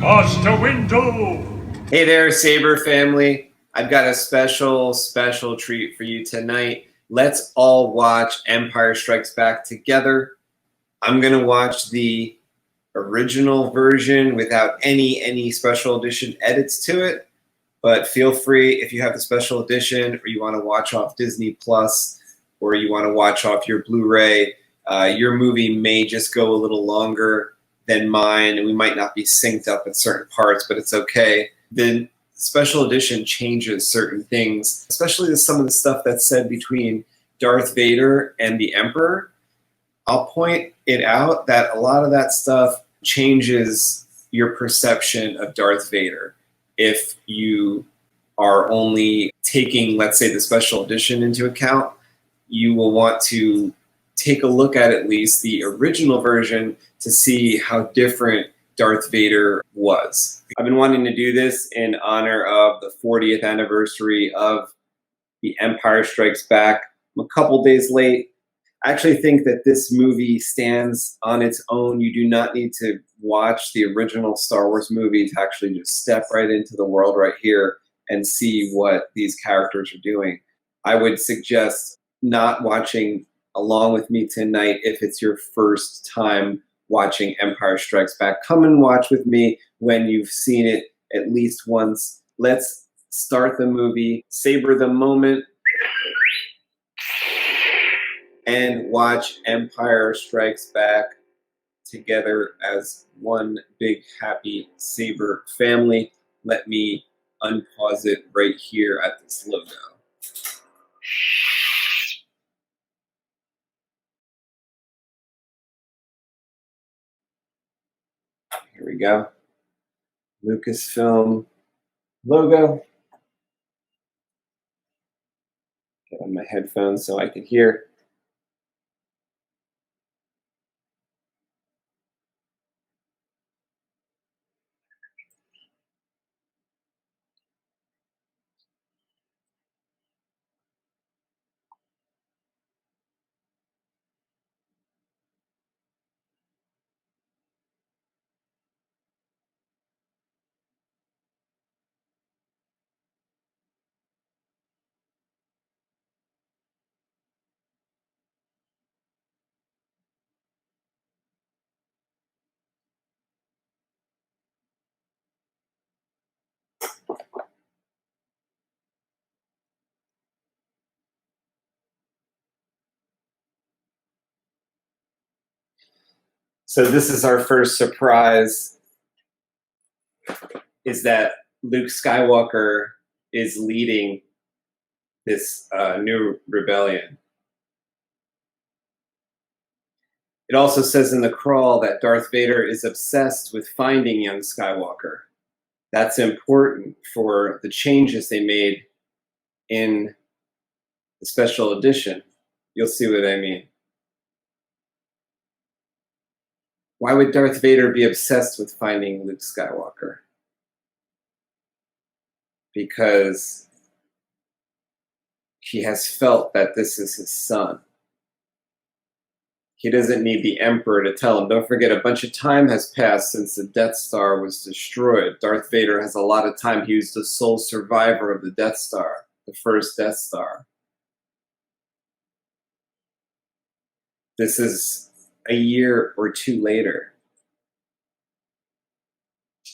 SpaceWindu! Hey there, Saber family. I've got a special treat for you tonight. Let's all watch Empire Strikes Back together. I'm gonna watch the original version without any special edition edits to it. But feel free, if you have the special edition or you want to watch off Disney Plus or you want to watch off your Blu Ray, your movie may just go a little longer than mine, and we might not be synced up at certain parts, but it's okay. The special edition changes certain things, especially some of the stuff that's said between Darth Vader and the Emperor. I'll point it out that a lot of that stuff changes your perception of Darth Vader. If you are only taking, let's say, the special edition into account, you will want to take a look at least the original version to see how different Darth Vader was. I've been wanting to do this in honor of the 40th anniversary of The Empire Strikes Back. I'm a couple days late. I actually think that this movie stands on its own. You do not need to watch the original Star Wars movie to actually just step right into the world right here and see what these characters are doing. I would suggest not watching along with me tonight if it's your first time watching Empire Strikes Back. Come and watch with me when you've seen it at least once. Let's start the movie, savor the moment, and watch Empire Strikes Back together as one big happy Saber family. Let me unpause it right here at this logo. Here we go. Lucasfilm logo. Get on my headphones so I can hear. So this is our first surprise, is that Luke Skywalker is leading this new rebellion. It also says in the crawl that Darth Vader is obsessed with finding young Skywalker. That's important for the changes they made in the special edition. You'll see what I mean. Why would Darth Vader be obsessed with finding Luke Skywalker? Because he has felt that this is his son. He doesn't need the Emperor to tell him. Don't forget, a bunch of time has passed since the Death Star was destroyed. Darth Vader has a lot of time. He was the sole survivor of the Death Star, the first Death Star. This is a year or two later.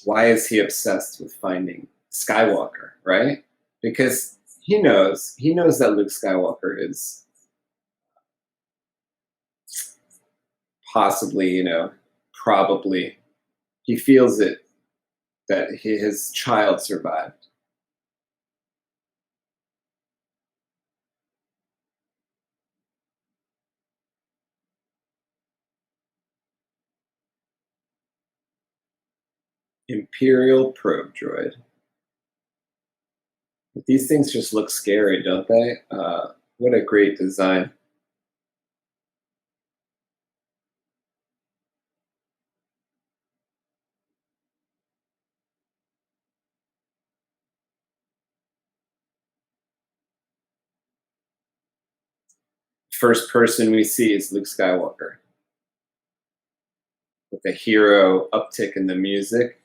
Why is he obsessed with finding Skywalker, right? Because he knows that Luke Skywalker is possibly, probably, he feels it, that his child survived. Imperial probe droid. But these things just look scary, don't they? What a great design. First person we see is Luke Skywalker, with a hero uptick in the music.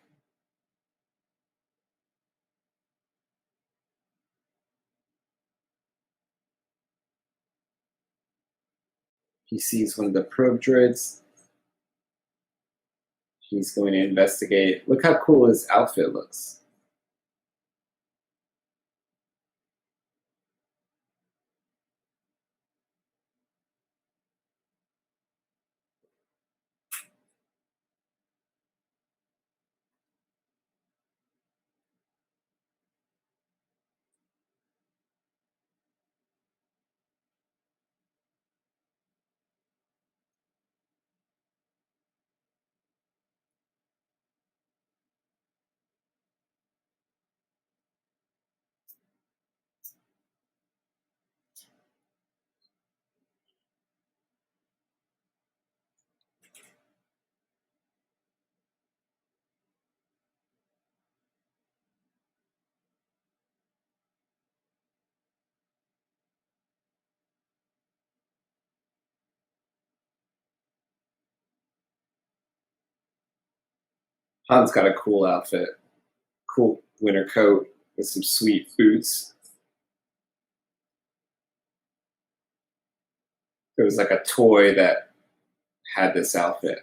He sees one of the probe droids. He's going to investigate. Look how cool his outfit looks. Han's got a cool outfit. Cool winter coat with some sweet boots. There was like a toy that had this outfit.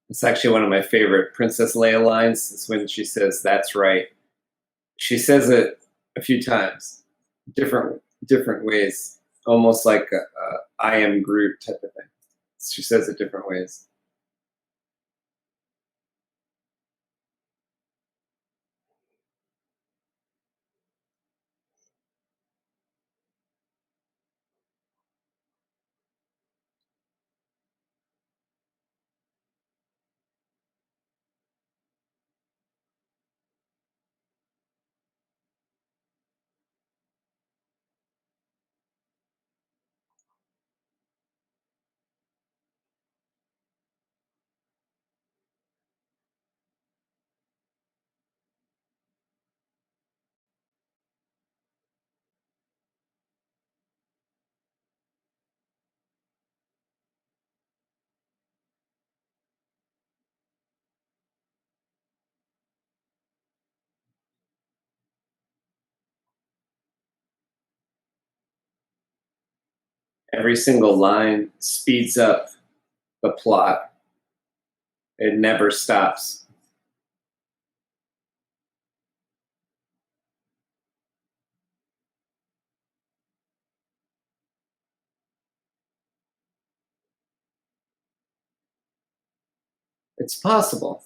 It's actually one of my favorite Princess Leia lines. It's when she says, "That's right." She says it a few times, different ways, almost like a "I am Groot" type of thing. She says it different ways. Every single line speeds up the plot. It never stops. It's possible.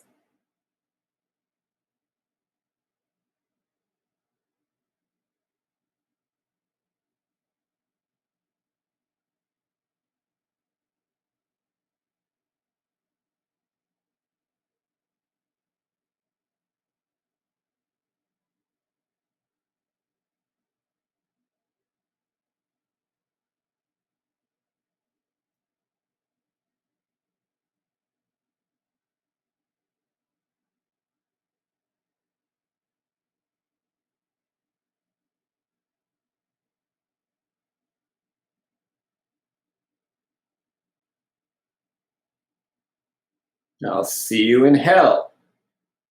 I'll see you in hell.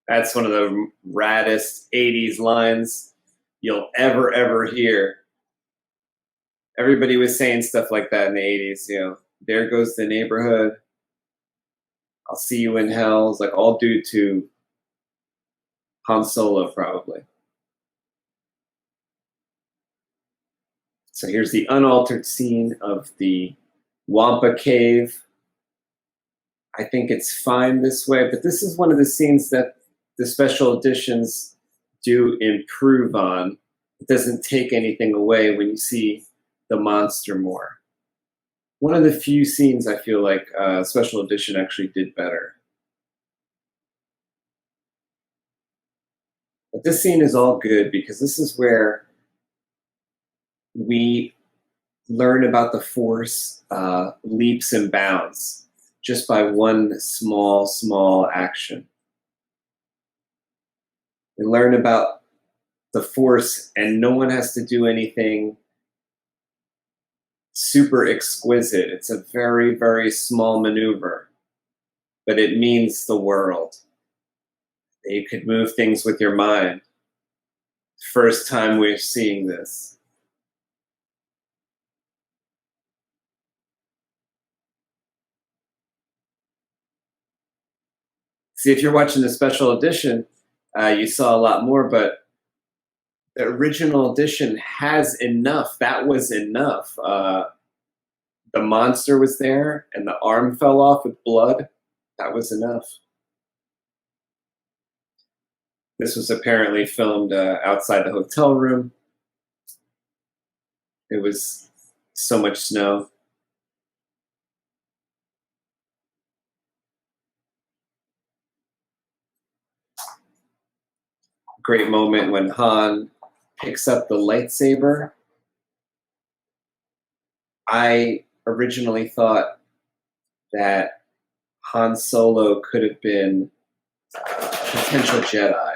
That's one of the raddest 80s lines you'll ever hear. Everybody was saying stuff like that in the 80s, you know, there goes the neighborhood. I'll see you in hell. It's like all due to Han Solo, probably. So here's the unaltered scene of the Wampa Cave. I think it's fine this way, but this is one of the scenes that the special editions do improve on. It doesn't take anything away when you see the monster more. One of the few scenes I feel like special edition actually did better. But this scene is all good because this is where we learn about the Force leaps and bounds just by one small action. We learn about the Force and no one has to do anything super exquisite. It's a very small maneuver, but it means the world. You could move things with your mind. First time we're seeing this. See, if you're watching the special edition, you saw a lot more, but the original edition has enough. That was enough. The monster was there and the arm fell off with blood. That was enough. This was apparently filmed outside the hotel room. It was so much snow. Great moment when Han picks up the lightsaber. I originally thought that Han Solo could have been a potential Jedi.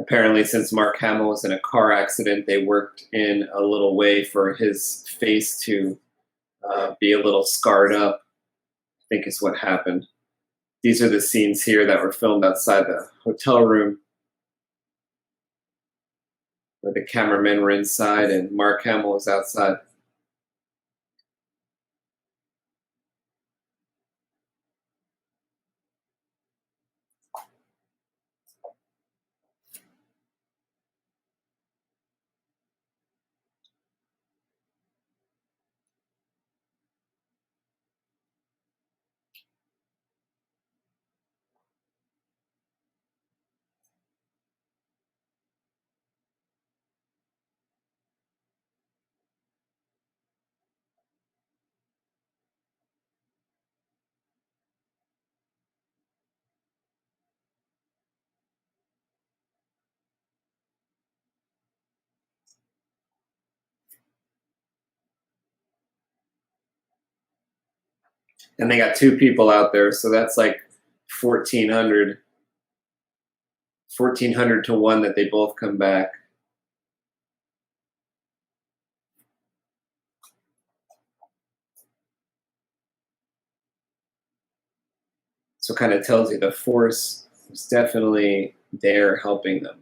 Apparently, since Mark Hamill was in a car accident, they worked in a little way for his face to be a little scarred up, I think is what happened. These are the scenes here that were filmed outside the hotel room where the cameramen were inside and Mark Hamill was outside. And they got two people out there, so that's like 1,400 to 1 that they both come back. So it kind of tells you the Force was definitely there helping them.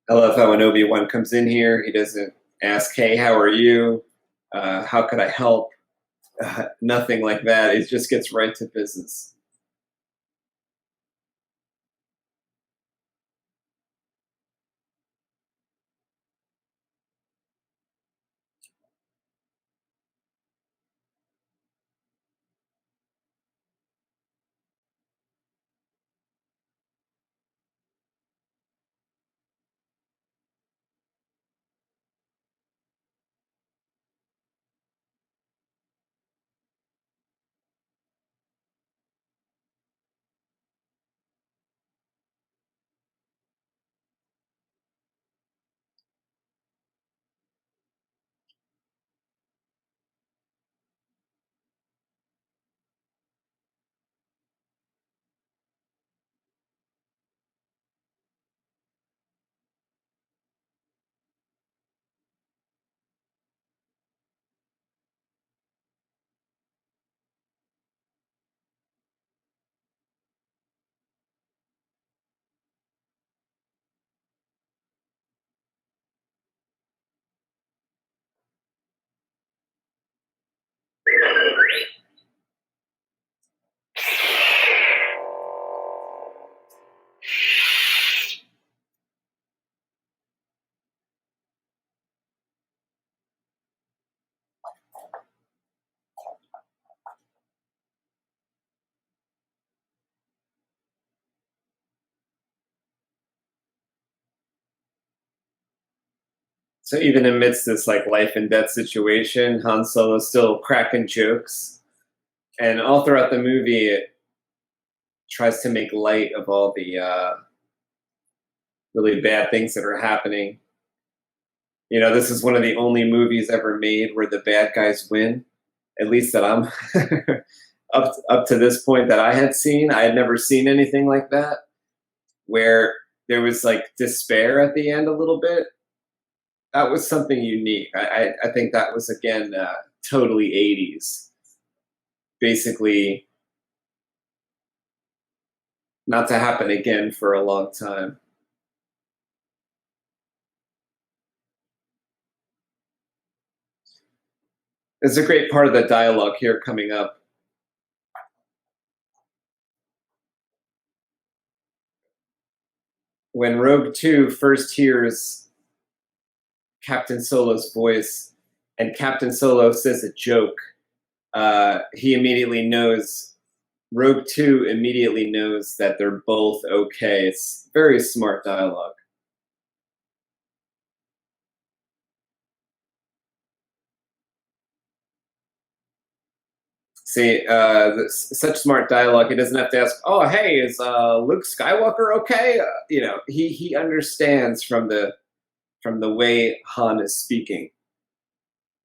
I love how when Obi-Wan comes in here, he doesn't ask, hey, how are you? How could I help? Nothing like that. It just gets right to business. So even amidst this like life and death situation, Han Solo's still cracking jokes, and all throughout the movie, it tries to make light of all the really bad things that are happening. You know, this is one of the only movies ever made where the bad guys win. At least that I'm up to this point that I had seen. I had never seen anything like that, where there was like despair at the end a little bit. That was something unique. I think that was again totally 80s. Basically, not to happen again for a long time. There's a great part of the dialogue here coming up. When Rogue 2 first hears Captain Solo's voice and Captain Solo says a joke, he immediately knows, Rogue 2 immediately knows that they're both okay. It's very smart dialogue. See, such smart dialogue. He doesn't have to ask, "Oh, hey, is Luke Skywalker okay?" You know, he understands from the way Han is speaking.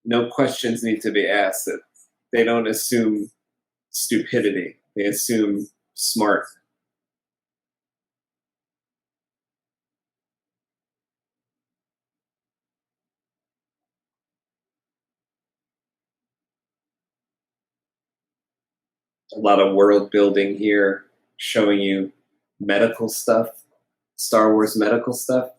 No questions need to be asked. That they don't assume stupidity; they assume smart. A lot of world building here, showing you medical stuff, Star Wars medical stuff.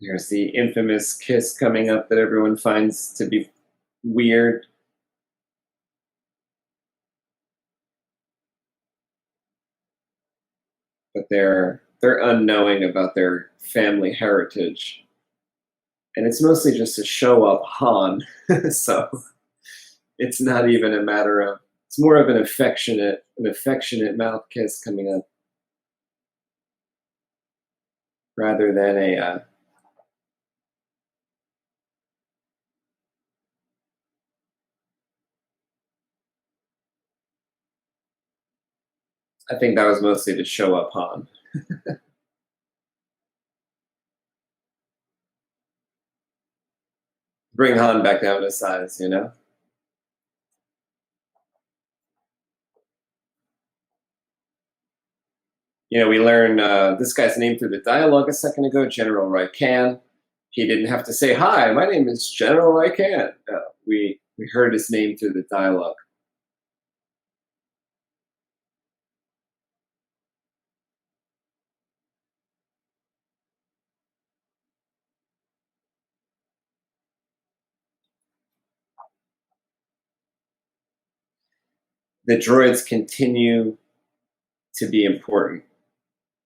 There's the infamous kiss coming up that everyone finds to be weird. But they're unknowing about their family heritage, and it's mostly just to show up Han. So it's not even a matter of. It's more of an affectionate mouth kiss coming up, rather than a. I think that was mostly to show up Han. Bring Han back down to size, you know. You know, we learn this guy's name through the dialogue a second ago, General Raikan. He didn't have to say, "Hi, my name is General Raikan." We heard his name through the dialogue. The droids continue to be important.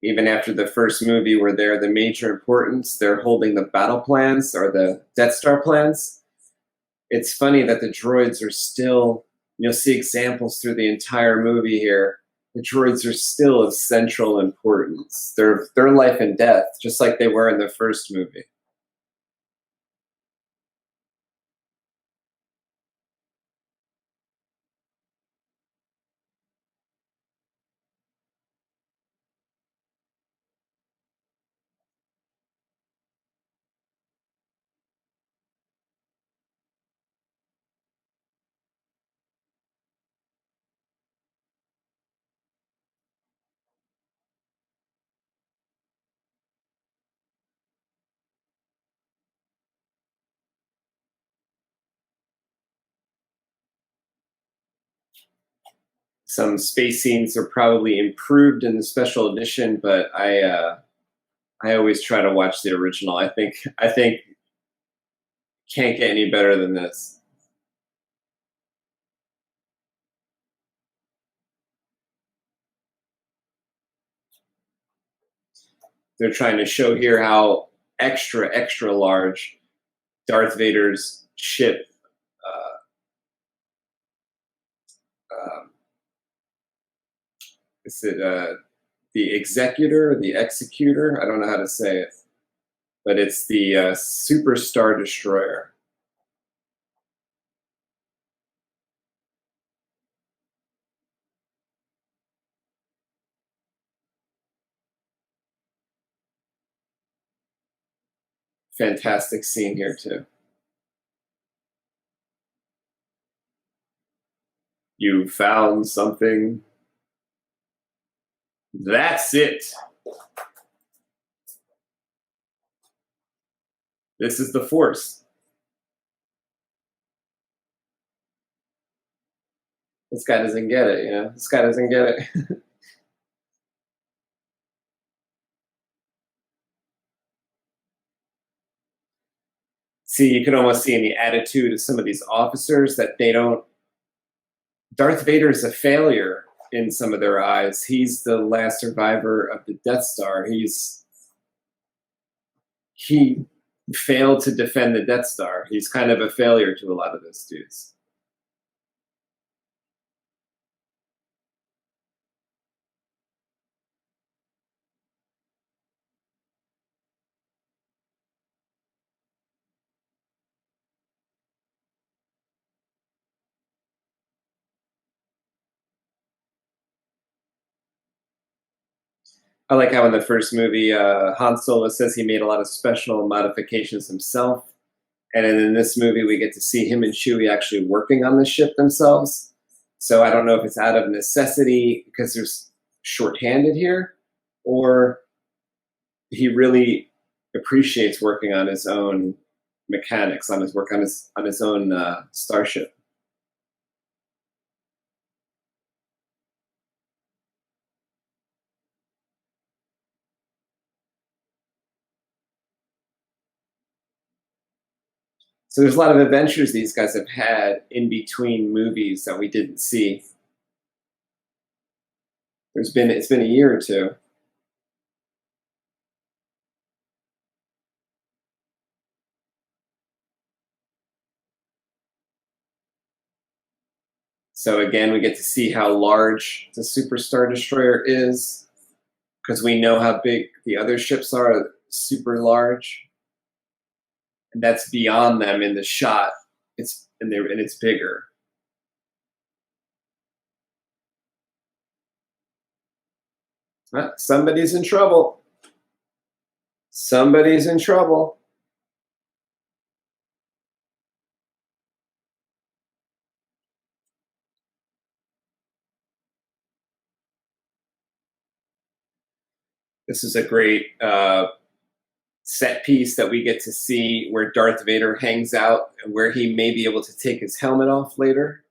Even after the first movie, where they're the major importance, they're holding the battle plans or the Death Star plans. It's funny that the droids are still, you'll see examples through the entire movie here. The droids are still of central importance. They're life and death, just like they were in the first movie. Some space scenes are probably improved in the special edition, but I always try to watch the original. I think can't get any better than this. They're trying to show here how extra large Darth Vader's ship is it the executor, the executor? I don't know how to say it, but it's the Super Star Destroyer. Fantastic scene here too. You found something. That's it. This is the Force. This guy doesn't get it, you know? This guy doesn't get it. See, you can almost see in the attitude of some of these officers that they don't. Darth Vader is a failure in some of their eyes. He's the last survivor of the Death Star. He failed to defend the Death Star. He's kind of a failure to a lot of those dudes. I like how in the first movie, Han Solo says he made a lot of special modifications himself. And in this movie, we get to see him and Chewie actually working on the ship themselves. So I don't know if it's out of necessity because there's shorthanded here, or he really appreciates working on his own mechanics, on his work on his own starship. So there's a lot of adventures these guys have had in between movies that we didn't see. It's been a year or two. So again, we get to see how large the Super Star Destroyer is, because we know how big the other ships are, super large. And that's beyond them in the shot. It's bigger. Somebody's in trouble. Somebody's in trouble. This is a great set piece that we get to see where Darth Vader hangs out and where he may be able to take his helmet off later.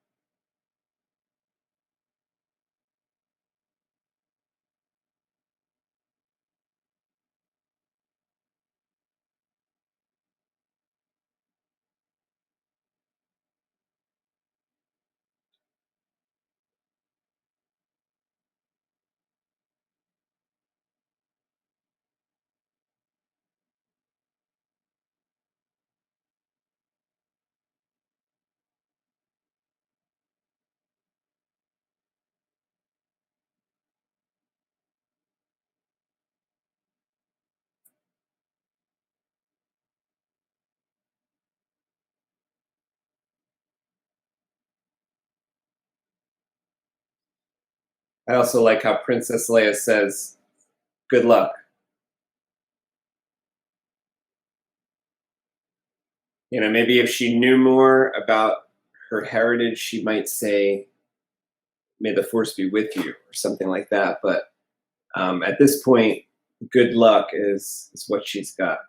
I also like how Princess Leia says, "Good luck." You know, maybe if she knew more about her heritage, she might say, "May the Force be with you," or something like that. But at this point, good luck is what she's got.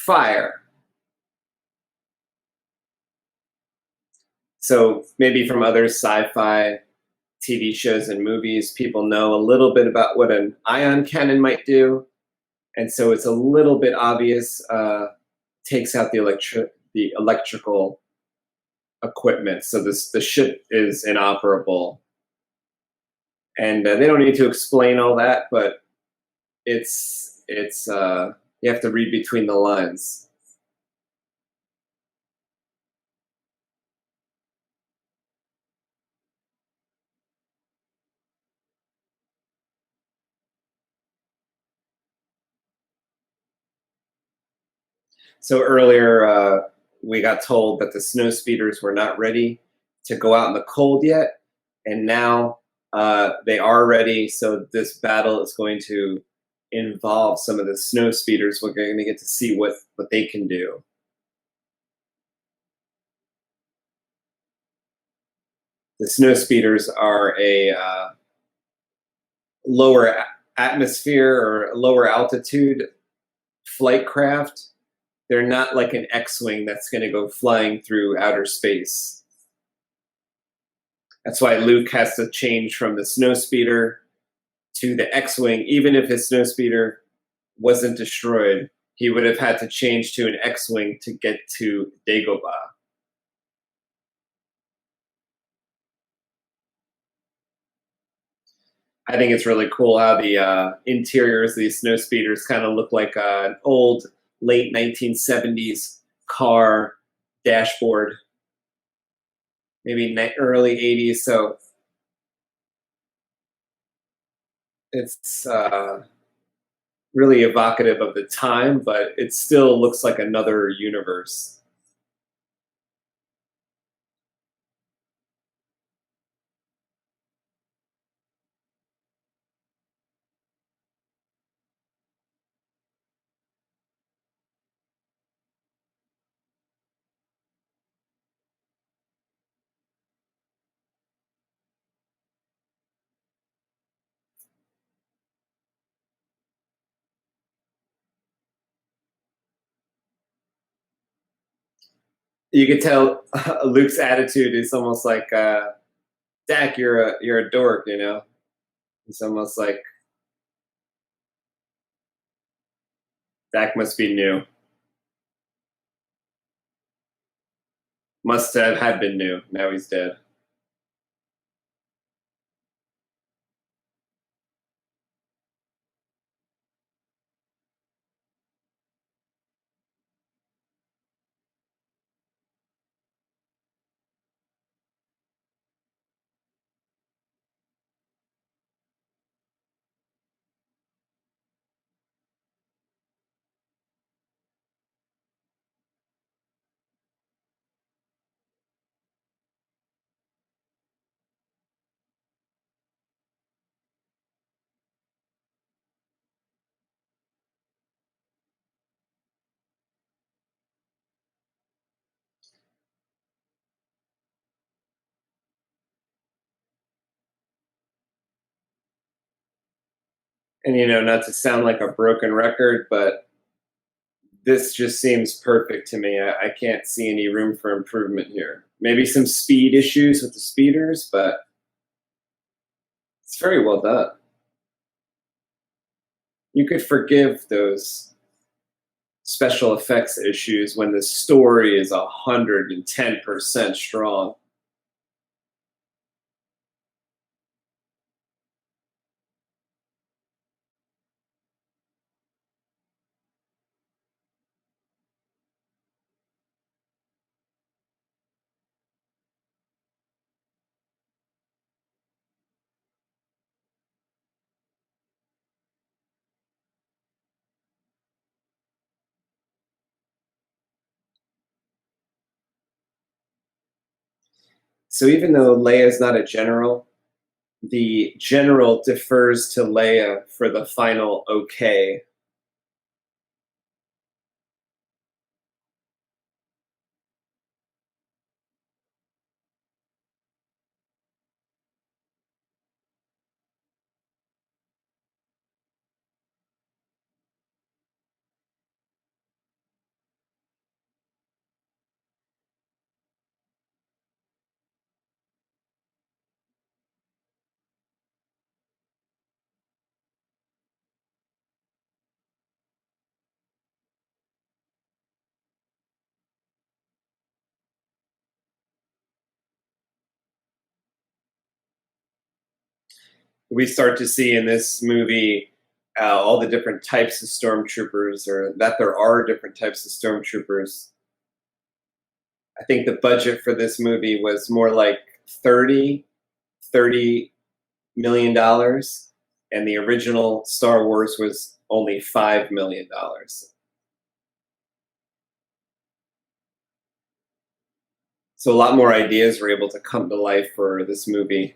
fire. So maybe from other sci-fi TV shows and movies, people know a little bit about what an ion cannon might do, and so it's a little bit obvious. Takes out the electrical equipment, so the ship is inoperable, and they don't need to explain all that, but it's you have to read between the lines. So earlier, we got told that the snow speeders were not ready to go out in the cold yet, and now they are ready. So this battle is going to involve some of the snow speeders. We're going to get to see what they can do. The snow speeders are a lower atmosphere or lower altitude flight craft. They're not like an X-wing that's going to go flying through outer space. That's why Luke has to change from the snowspeeder to the X-wing. Even if his snowspeeder wasn't destroyed, he would have had to change to an X-wing to get to Dagobah. I think it's really cool how the interiors of these snowspeeders kind of look like an old late 1970s car dashboard, maybe early 80s. So it's really evocative of the time, but it still looks like another universe. You could tell Luke's attitude is almost like, Dak, you're a dork, you know? It's almost like Dak must be new. Must have had been new. Now he's dead. And you know, not to sound like a broken record, but this just seems perfect to me. I can't see any room for improvement here. Maybe some speed issues with the speeders, but it's very well done. You could forgive those special effects issues when the story is 110% strong. So even though Leia is not a general, the general defers to Leia for the final okay. we start to see in this movie all the different types of stormtroopers, or that there are different types of stormtroopers. I think the budget for this movie was more like 30 million dollars, and the original Star Wars was only $5 million. So a lot more ideas were able to come to life for this movie.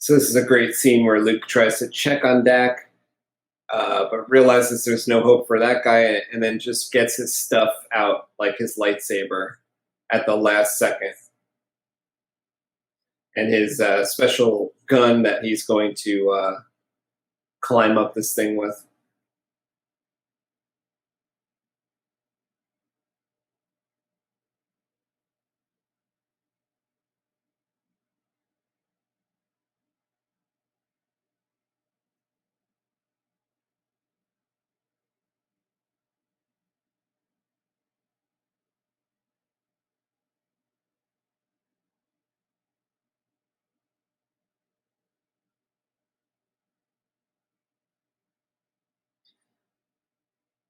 So this is a great scene where Luke tries to check on Dak, but realizes there's no hope for that guy, and then just gets his stuff out, like his lightsaber, at the last second. And his special gun that he's going to climb up this thing with.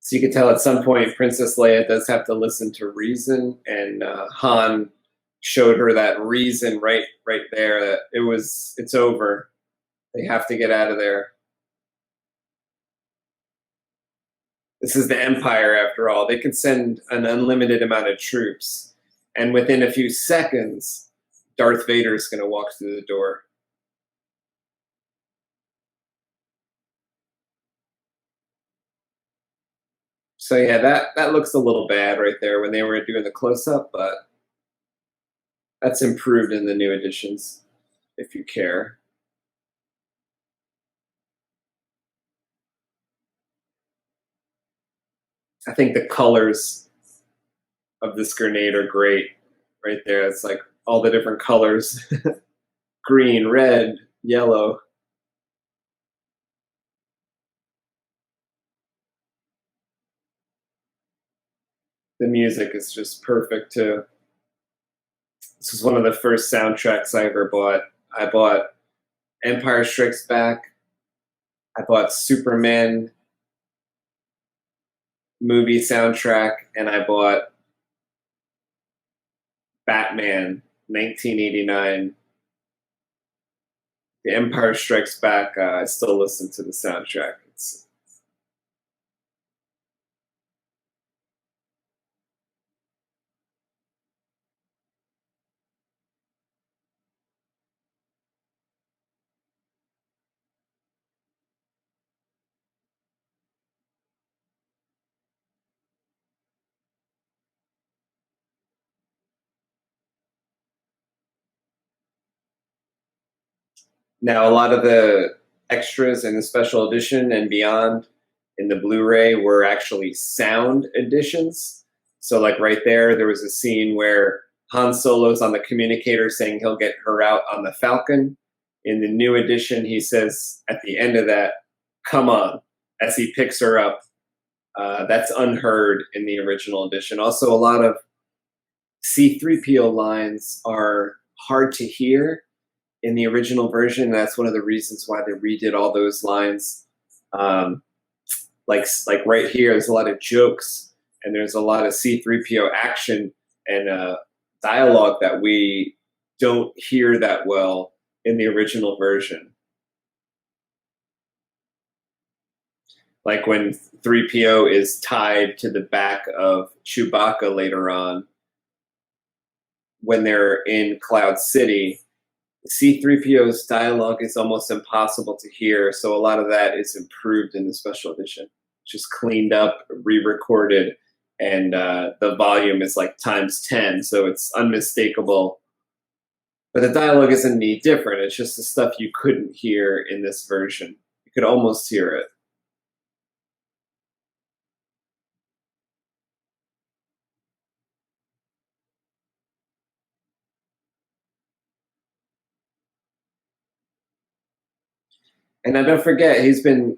So you can tell at some point Princess Leia does have to listen to reason, and Han showed her that reason right there. That it's over. They have to get out of there. This is the Empire, after all. They can send an unlimited amount of troops, and within a few seconds, Darth Vader is going to walk through the door. So yeah, that looks a little bad right there when they were doing the close-up, but that's improved in the new editions, if you care. I think the colors of this grenade are great right there. It's like all the different colors. Green, red, yellow. The music is just perfect too. This was one of the first soundtracks I ever bought. I bought Empire Strikes Back. I bought Superman movie soundtrack, and I bought Batman 1989. The Empire Strikes Back, I still listen to the soundtrack. Now, a lot of the extras in the special edition and beyond in the Blu Ray were actually sound editions. So, like right there was a scene where Han Solo's on the communicator saying he'll get her out on the Falcon. In the new edition, he says at the end of that, "Come on," as he picks her up. That's unheard in the original edition. Also, a lot of C3PO lines are hard to hear in the original version. That's one of the reasons why they redid all those lines. Like right here, there's a lot of jokes, and there's a lot of C3PO action and dialogue that we don't hear that well in the original version. Like when 3PO is tied to the back of Chewbacca later on, when they're in Cloud City, C3PO's dialogue is almost impossible to hear, so a lot of that is improved in the special edition. Just cleaned up, re-recorded, and the volume is like times 10, so it's unmistakable. But the dialogue isn't any different. It's just the stuff you couldn't hear in this version. You could almost hear it. And now don't forget, he's been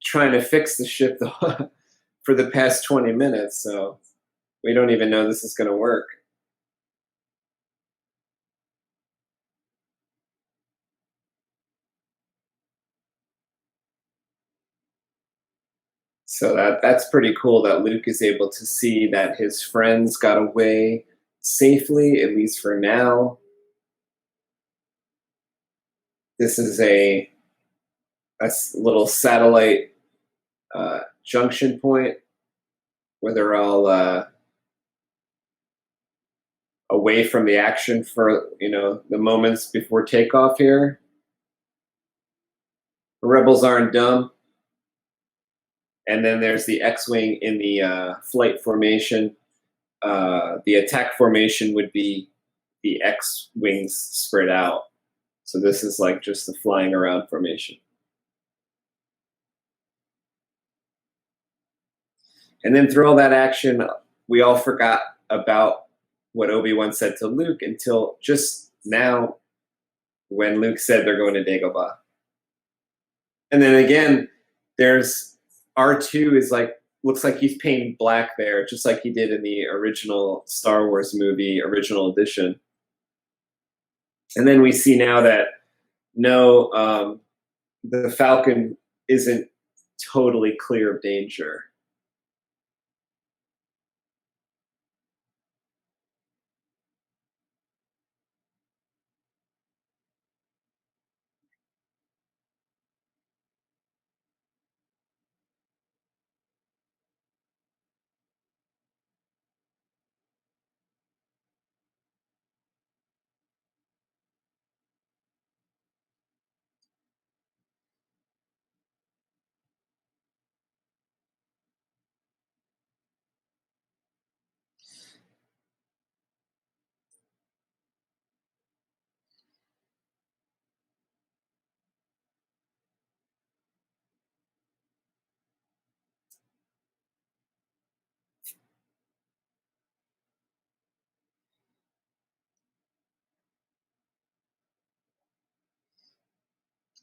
trying to fix the ship for the past 20 minutes, so we don't even know this is going to work. So that's pretty cool that Luke is able to see that his friends got away safely, at least for now. This is a little satellite junction point where they're all away from the action for, you know, the moments before takeoff here. The rebels aren't dumb. And then there's the X-Wing in the flight formation. The attack formation would be the X-Wings spread out. So this is like just the flying around formation. And then through all that action, we all forgot about what Obi-Wan said to Luke until just now when Luke said they're going to Dagobah. And then again, there's R2 is like, looks like he's painted black there, just like he did in the original Star Wars movie, original edition. And then we see now that no, the Falcon isn't totally clear of danger.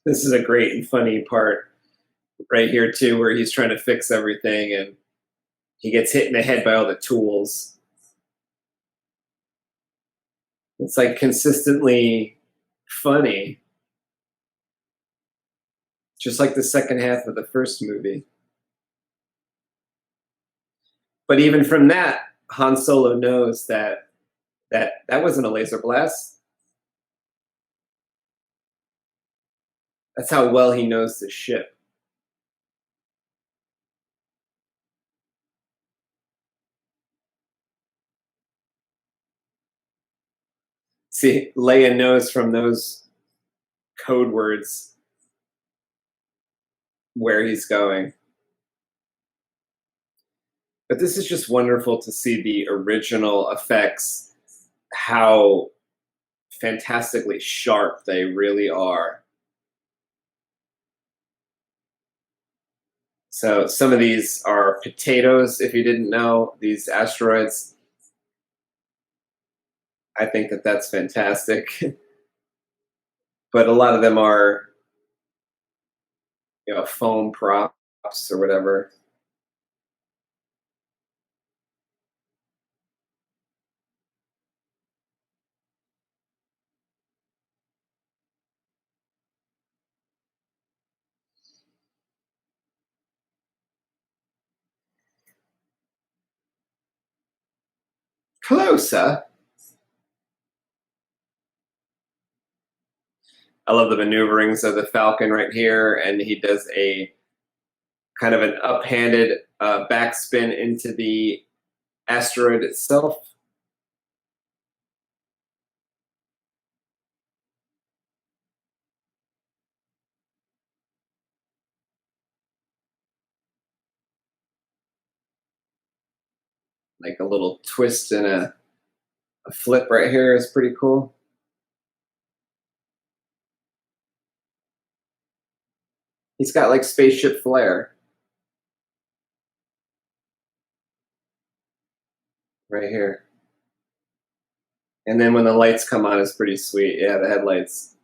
This is a great and funny part right here too, where he's trying to fix everything and he gets hit in the head by all the tools. It's like consistently funny, just like the second half of the first movie. But even from that, Han Solo knows that wasn't a laser blast. That's how well he knows the ship. See, Leia knows from those code words where he's going. But this is just wonderful to see the original effects, how fantastically sharp they really are. So some of these are potatoes, if you didn't know, these asteroids. I think that that's fantastic. But a lot of them are, you know, foam props or whatever. Closer. I love the maneuverings of the Falcon right here, and he does a kind of an uphanded backspin into the asteroid itself. Like a little twist and a flip right here is pretty cool. He's got like spaceship flair right here. And then when the lights come on, it's pretty sweet. Yeah, the headlights.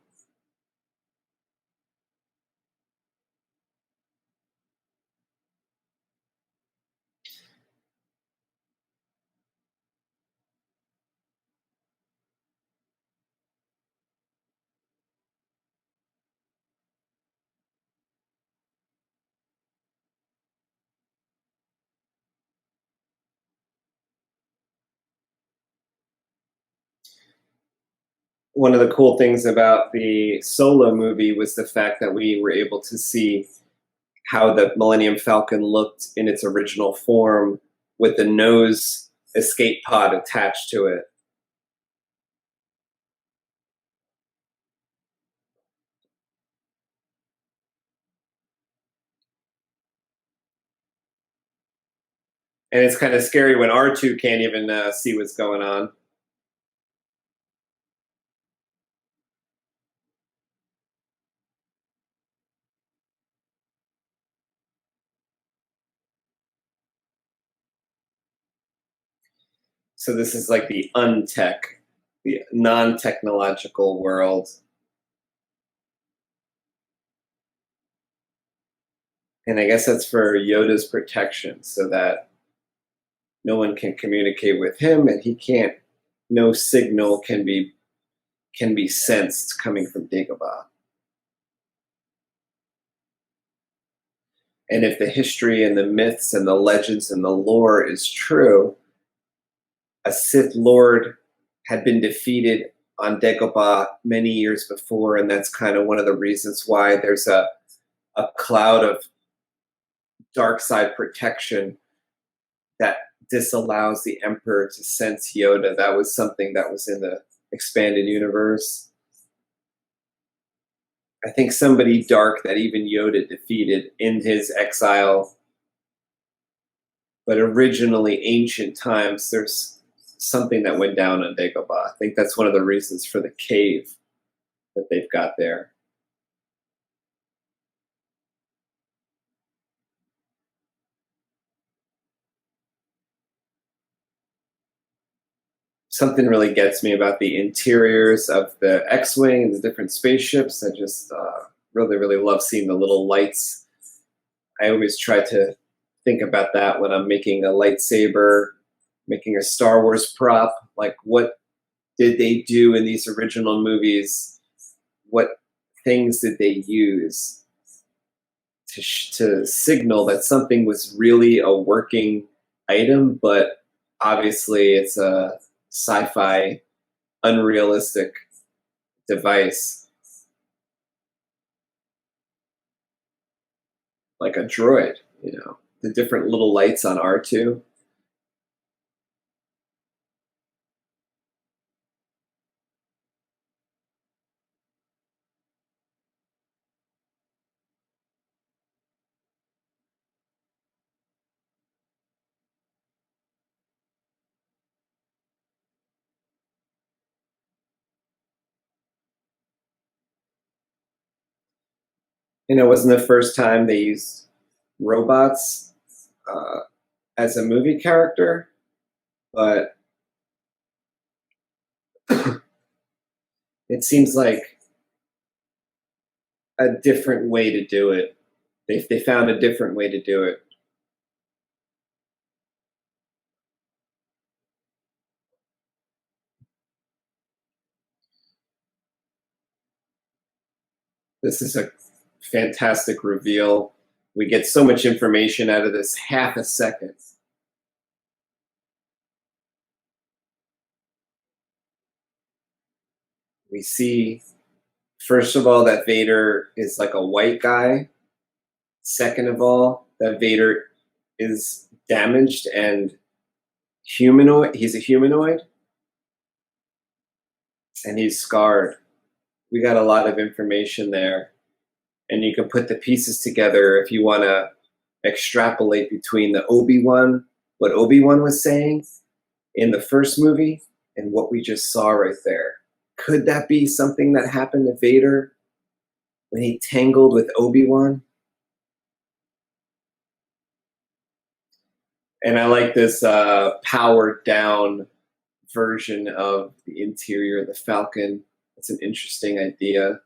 one of the cool things about the Solo movie was the fact that we were able to see how the Millennium Falcon looked in its original form with the nose escape pod attached to it. And it's kind of scary when R2 can't even see what's going on. So this is like the the non-technological world. And I guess that's for Yoda's protection, so that no one can communicate with him, and he can't. No signal can be sensed coming from Dagobah. And if the history and the myths and the legends and the lore is true, a Sith Lord had been defeated on Dagobah many years before, and that's kind of one of the reasons why there's a cloud of dark side protection that disallows the Emperor to sense Yoda. That was something that was in the expanded universe. I think somebody dark that even Yoda defeated in his exile. But originally, ancient times, there's something that went down on Dagobah. I think that's one of the reasons for the cave that they've got there. Something really gets me about the interiors of the X-Wing and the different spaceships. I just really, really love seeing the little lights. I always try to think about that when I'm making a lightsaber, making a Star Wars prop. Like, what did they do in these original movies? What things did they use to signal that something was really a working item, but obviously it's a sci-fi, unrealistic device, like a droid, the different little lights on R2. It wasn't the first time they used robots uh, as a movie character, but it seems like a different way to do it. They found a different way to do it. This is a fantastic reveal. We get so much information out of this half a second. We see, first of all, that Vader is like a white guy. Second of all, that Vader is damaged and humanoid. He's a humanoid, and he's scarred. We got a lot of information there, and you can put the pieces together if you want to extrapolate between the what Obi-Wan was saying in the first movie, and what we just saw right there. Could that be something that happened to Vader when he tangled with Obi-Wan? And I like this powered down version of the interior of the Falcon. It's an interesting idea.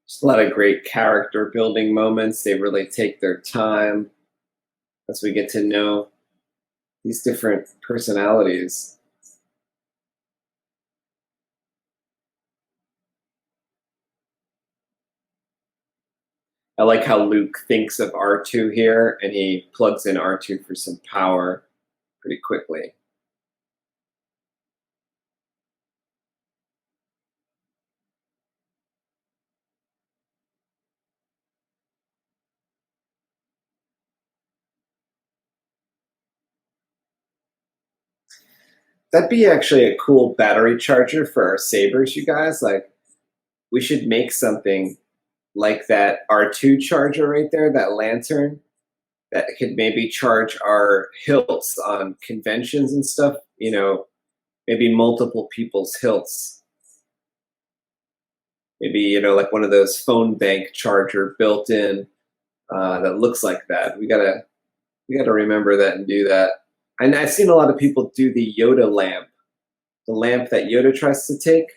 Just a lot of great character building moments. They really take their time as we get to know these different personalities. I like how Luke thinks of R2 here, and he plugs in R2 for some power pretty quickly. That'd be actually a cool battery charger for our sabers, you guys. Like, we should make something like that R2 charger right there, that lantern, that could maybe charge our hilts on conventions and stuff, you know, maybe multiple people's hilts. Maybe, you know, like one of those phone bank charger built in that looks like that. We gotta remember that and do that. And I've seen a lot of people do the Yoda lamp, the lamp that Yoda tries to take.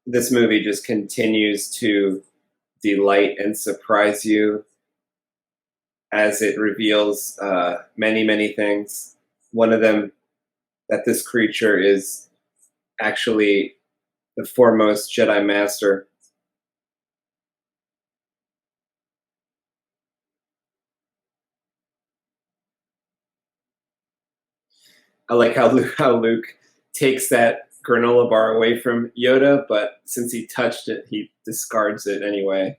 This movie just continues to delight and surprise you as it reveals many, many things. One of them, that this creature is actually the foremost Jedi Master. I like how Luke takes that granola bar away from Yoda, but since he touched it, he discards it anyway.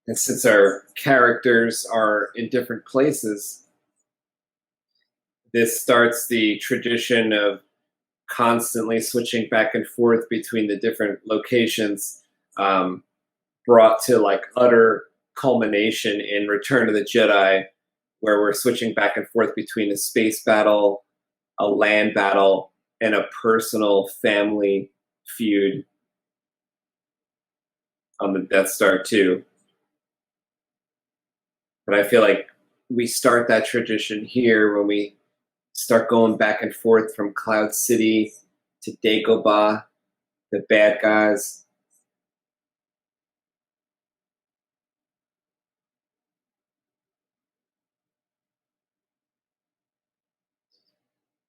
And since our characters are in different places, this starts the tradition of constantly switching back and forth between the different locations, brought to like utter culmination in Return of the Jedi, where we're switching back and forth between a space battle, a land battle, and a personal family feud on the Death Star too. But I feel like we start that tradition here when we start going back and forth from Cloud City to Dagobah, the bad guys.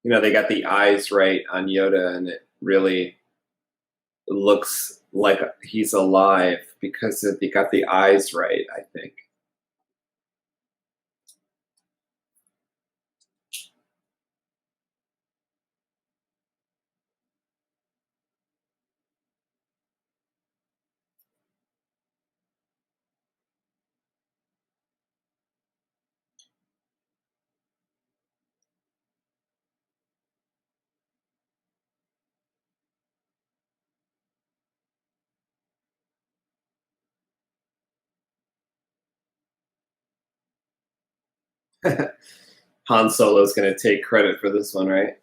You know, they got the eyes right on Yoda, and it really looks like he's alive because they got the eyes right, I think. Han Solo's going to take credit for this one, right?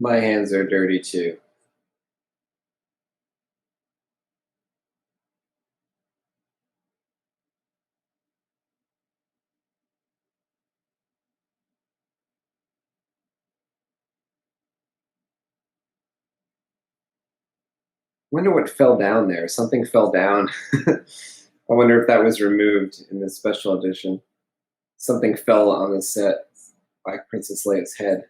My hands are dirty too. Wonder what fell down there. Something fell down. I wonder if that was removed in the special edition. Something fell on the set by Princess Leia's head.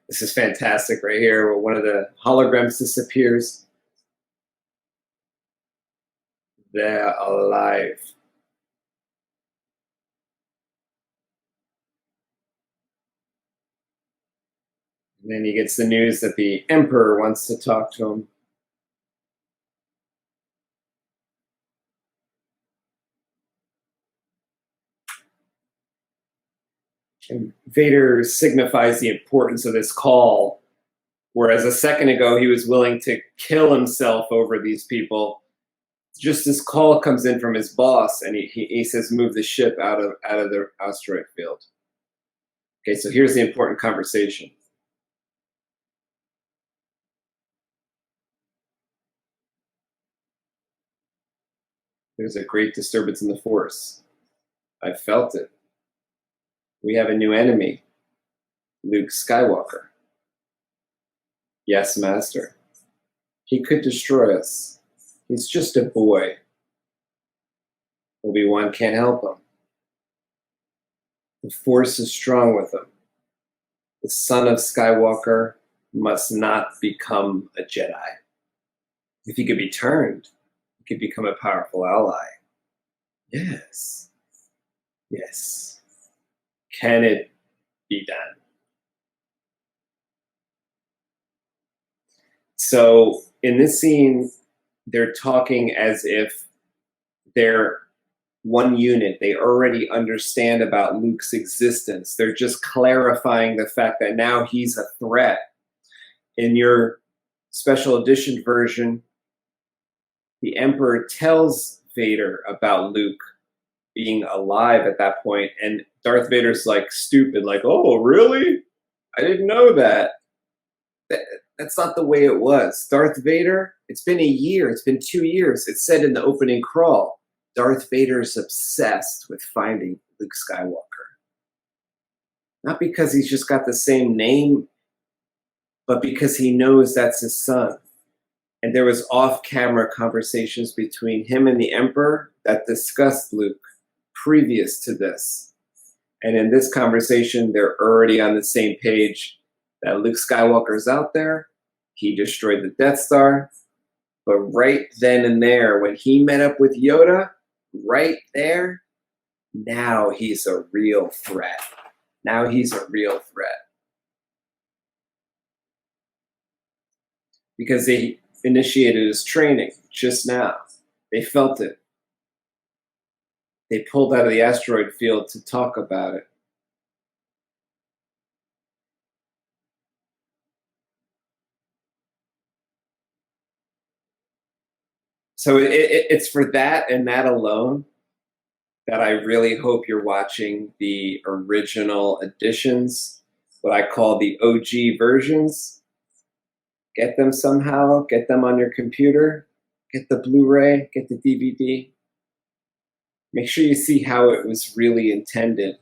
This is fantastic right here, where one of the holograms disappears. They're alive. And then he gets the news that the Emperor wants to talk to him. And Vader signifies the importance of this call, whereas a second ago he was willing to kill himself over these people. Just this call comes in from his boss, and he says, "Move the ship out of the asteroid field." Okay, so here's the important conversation. There's a great disturbance in the Force. I felt it. We have a new enemy, Luke Skywalker. Yes, Master. He could destroy us. He's just a boy. Obi-Wan can't help him. The Force is strong with him. The son of Skywalker must not become a Jedi. If he could be turned, he could become a powerful ally. Yes. Yes. Can it be done? So in this scene, they're talking as if they're one unit. They already understand about Luke's existence. They're just clarifying the fact that now he's a threat. In your special edition version, the Emperor tells Vader about Luke being alive at that point, and Darth Vader's like stupid, like, "Oh, really? I didn't know that." That's not the way it was. Darth Vader, it's been a year, it's been 2 years. It said in the opening crawl, Darth Vader's obsessed with finding Luke Skywalker. Not because he's just got the same name, but because he knows that's his son. And there was off-camera conversations between him and the Emperor that discussed Luke previous to this. And in this conversation, they're already on the same page that Luke Skywalker's out there. He destroyed the Death Star. But right then and there, when he met up with Yoda, right there, now he's a real threat. Now he's a real threat. Because they initiated his training just now. They felt it. They pulled out of the asteroid field to talk about it. So it's for that and that alone that I really hope you're watching the original editions, what I call the OG versions. Get them somehow, get them on your computer, get the Blu Ray, get the DVD. Make sure you see how it was really intended.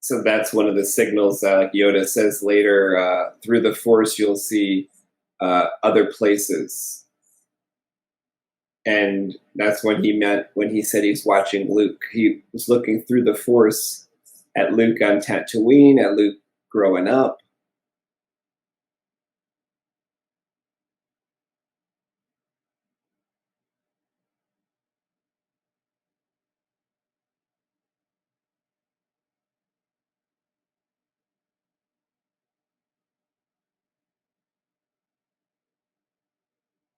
So that's one of the signals that, like Yoda says later, through the Force you'll see other places. And that's when he said he's watching Luke. He was looking through the Force at Luke on Tatooine, at Luke growing up.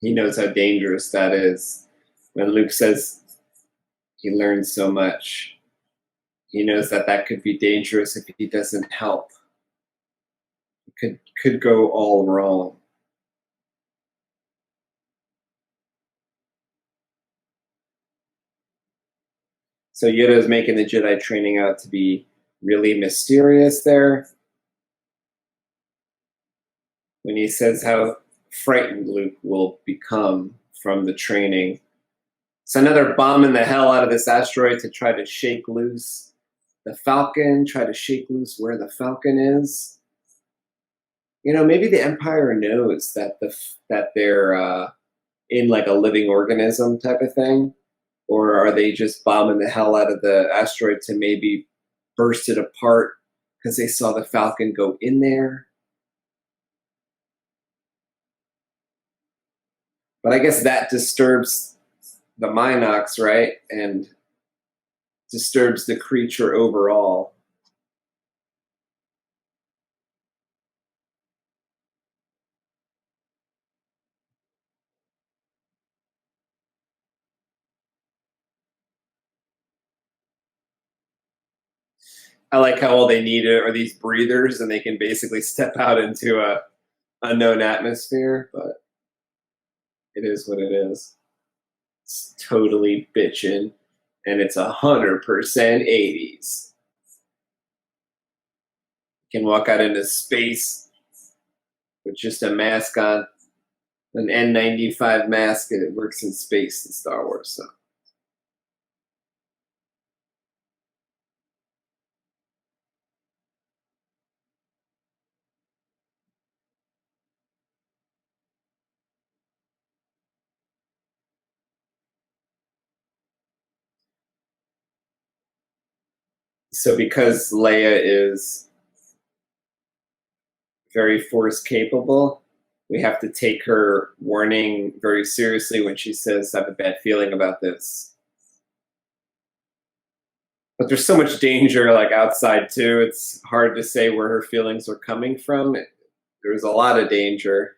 He knows how dangerous that is. When Luke says he learned so much, he knows that that could be dangerous if he doesn't help. It could go all wrong. So Yoda is making the Jedi training out to be really mysterious there. When he says how frightened Luke will become from the training. It's another bombing the hell out of this asteroid to try to shake loose the Falcon, try to shake loose where the Falcon is. You know, maybe the Empire knows that they're in like a living organism type of thing, or are they just bombing the hell out of the asteroid to maybe burst it apart because they saw the Falcon go in there? But I guess that disturbs the Minox, right? And disturbs the creature overall. I like how all they need are these breathers, and they can basically step out into a unknown atmosphere, but it is what it is. It's totally bitchin', and it's 100% 80s. You can walk out into space with just a mask on, an N95 mask, and it works in space in Star Wars. So because Leia is very force capable, we have to take her warning very seriously when she says, I have a bad feeling about this. But there's so much danger like outside too. It's hard to say where her feelings are coming from. There's a lot of danger.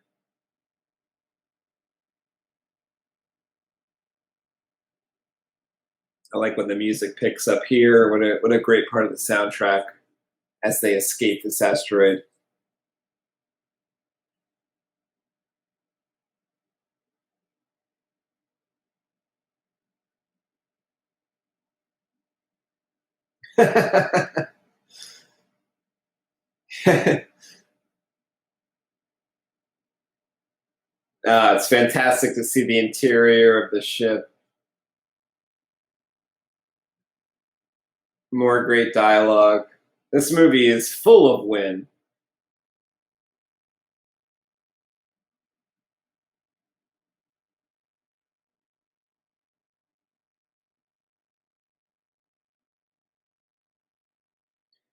I like when the music picks up here. What a great part of the soundtrack as they escape this asteroid. It's fantastic to see the interior of the ship. More great dialogue. This movie is full of win.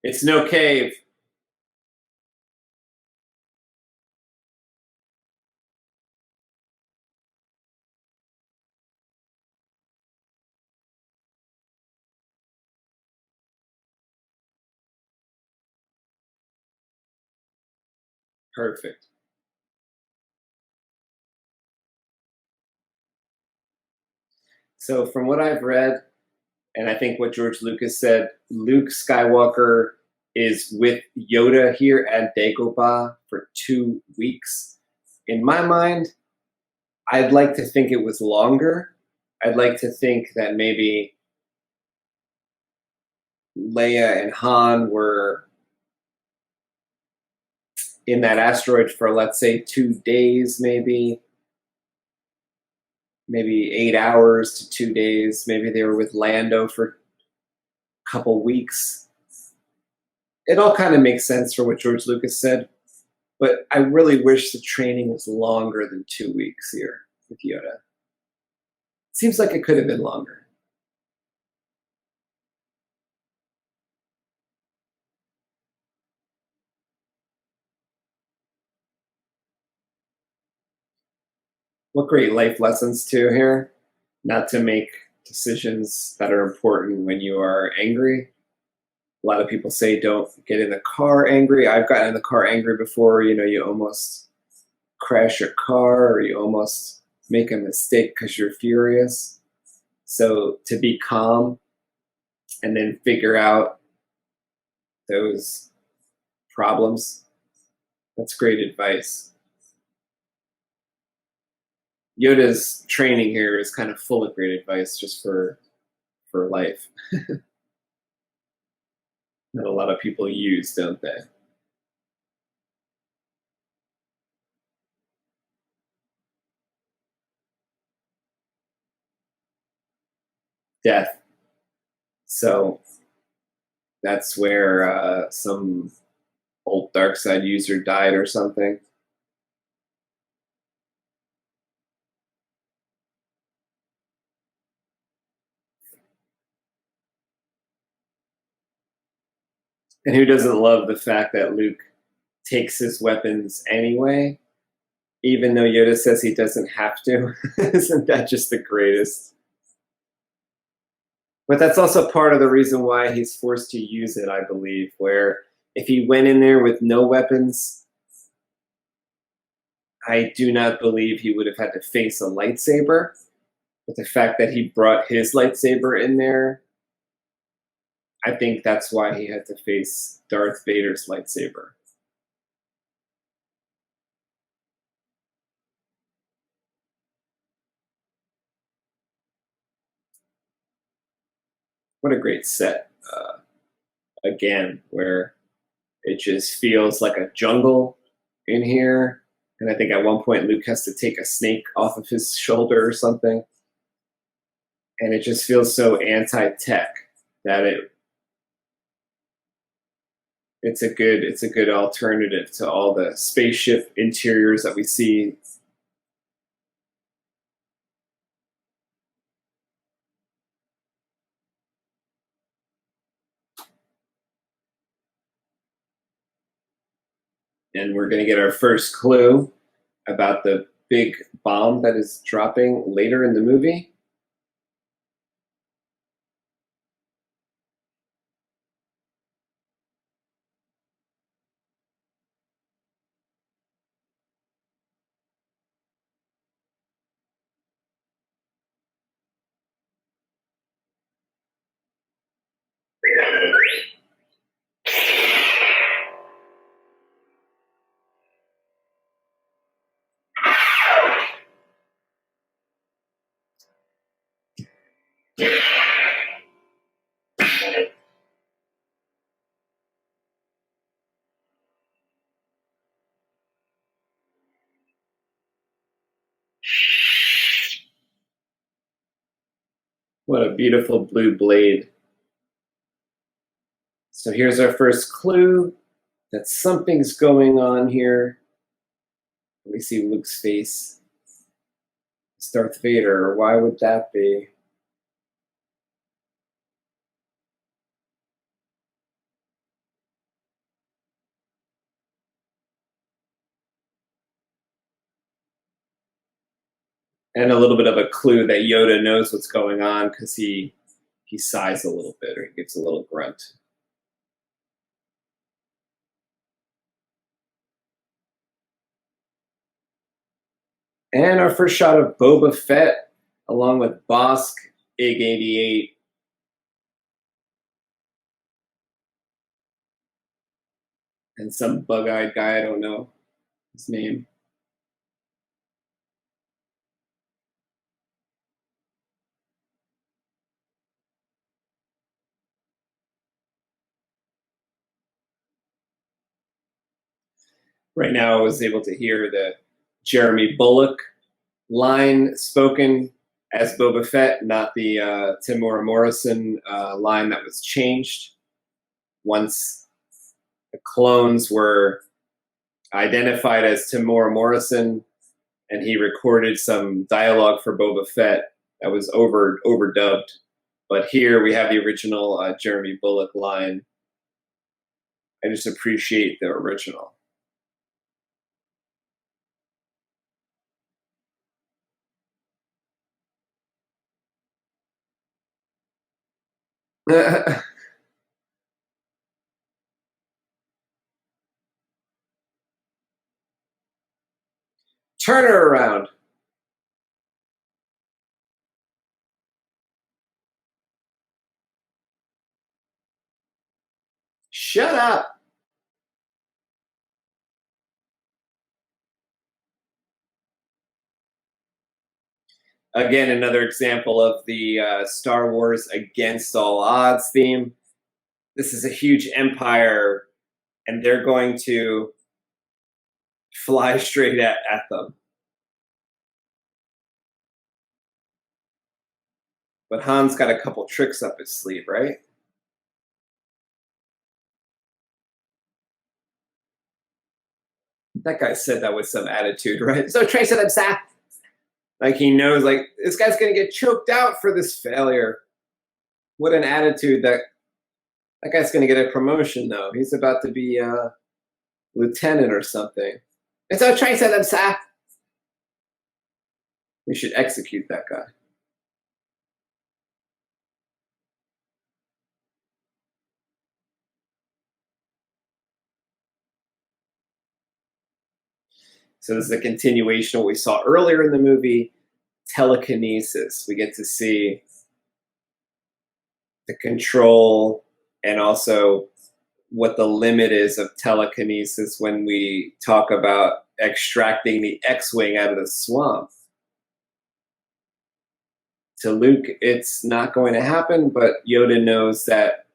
It's no cave. Perfect. So from what I've read, and I think what George Lucas said, Luke Skywalker is with Yoda here at Dagobah for 2 weeks. In my mind, I'd like to think it was longer. I'd like to think that maybe Leia and Han were in that asteroid for, let's say, 2 days, maybe 8 hours to 2 days. Maybe they were with Lando for a couple weeks. It all kind of makes sense for what George Lucas said, but I really wish the training was longer than 2 weeks here with Yoda. Seems like it could have been longer. What great life lessons too here. Not to make decisions that are important when you are angry. A lot of people say don't get in the car angry. I've gotten in the car angry before. You know, you almost crash your car, or you almost make a mistake because you're furious. So to be calm and then figure out those problems, that's great advice. Yoda's training here is kind of full of great advice just for life. That a lot of people use, don't they? Death. So that's where some old dark side user died or something. And who doesn't love the fact that Luke takes his weapons anyway, even though Yoda says he doesn't have to? Isn't that just the greatest? But that's also part of the reason why he's forced to use it, I believe, where if he went in there with no weapons, I do not believe he would have had to face a lightsaber. But the fact that he brought his lightsaber in there, I think that's why he had to face Darth Vader's lightsaber. What a great set. Again, where it just feels like a jungle in here. And I think at one point Luke has to take a snake off of his shoulder or something. And it just feels so anti-tech that it's a good alternative to all the spaceship interiors that we see. And we're going to get our first clue about the big bomb that is dropping later in the movie. What a beautiful blue blade. So here's our first clue that something's going on here. We see Luke's face. It's Darth Vader. Why would that be? And a little bit of a clue that Yoda knows what's going on because he sighs a little bit, or he gives a little grunt. And our first shot of Boba Fett along with Bosk, IG-88. And some bug-eyed guy, I don't know his name. Right now I was able to hear the Jeremy Bulloch line spoken as Boba Fett, not the Temuera Morrison line that was changed once the clones were identified as Temuera Morrison, and he recorded some dialogue for Boba Fett that was overdubbed. But here we have the original Jeremy Bulloch line. I just appreciate the original. Turn her around. Shut up. Again, another example of the Star Wars against all odds theme. This is a huge empire, and they're going to fly straight at them. But Han's got a couple tricks up his sleeve, right? That guy said that with some attitude, right? So Trey said, "I'm like he knows, like this guy's gonna get choked out for this failure." What an attitude! That guy's gonna get a promotion though. He's about to be a lieutenant or something. And so Trey said, "I'm We should execute that guy. So this is a continuation of what we saw earlier in the movie, telekinesis. We get to see the control and also what the limit is of telekinesis when we talk about extracting the X-Wing out of the swamp. To Luke, it's not going to happen, but Yoda knows that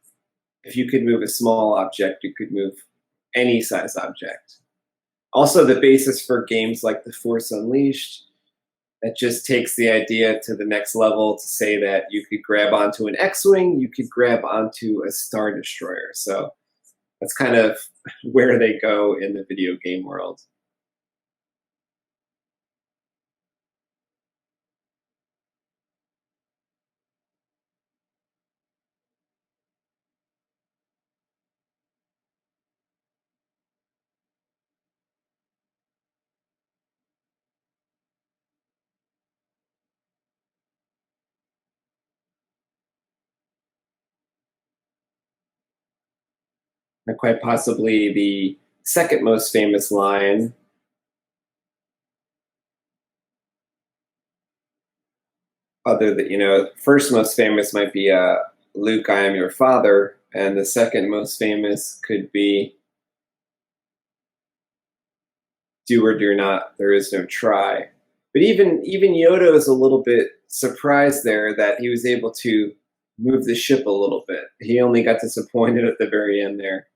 if you could move a small object, you could move any size object. Also, the basis for games like The Force Unleashed, that just takes the idea to the next level to say that you could grab onto an X-Wing, you could grab onto a Star Destroyer. So that's kind of where they go in the video game world. And quite possibly the second most famous line, other than, first most famous might be Luke, I am your father, and the second most famous could be do or do not, there is no try. But even Yoda is a little bit surprised there that he was able to move the ship a little bit. He only got disappointed at the very end there.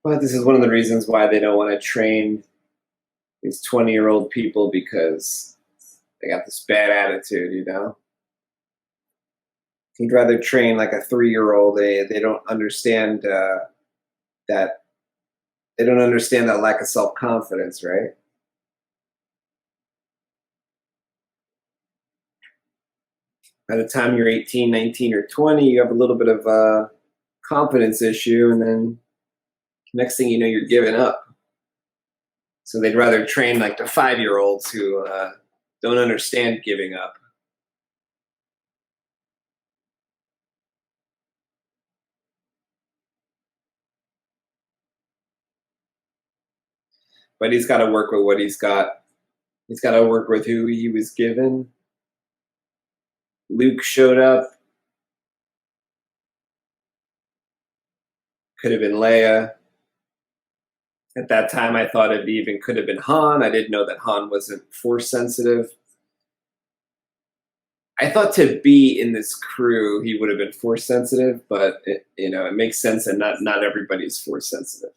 But this is one of the reasons why they don't want to train these 20-year-old people, because they got this bad attitude, He'd rather train like a 3-year-old. They don't understand that. They don't understand that lack of self-confidence, right? By the time you're 18, 19, or 20, you have a little bit of a confidence issue, and then next thing you know, you're giving up. So they'd rather train like the 5-year-olds who don't understand giving up. But he's got to work with what he's got. He's got to work with who he was given. Luke showed up. Could have been Leia. At that time, I thought it even could have been Han. I didn't know that Han wasn't force sensitive. I thought to be in this crew, he would have been force sensitive, but it makes sense that not everybody's force sensitive.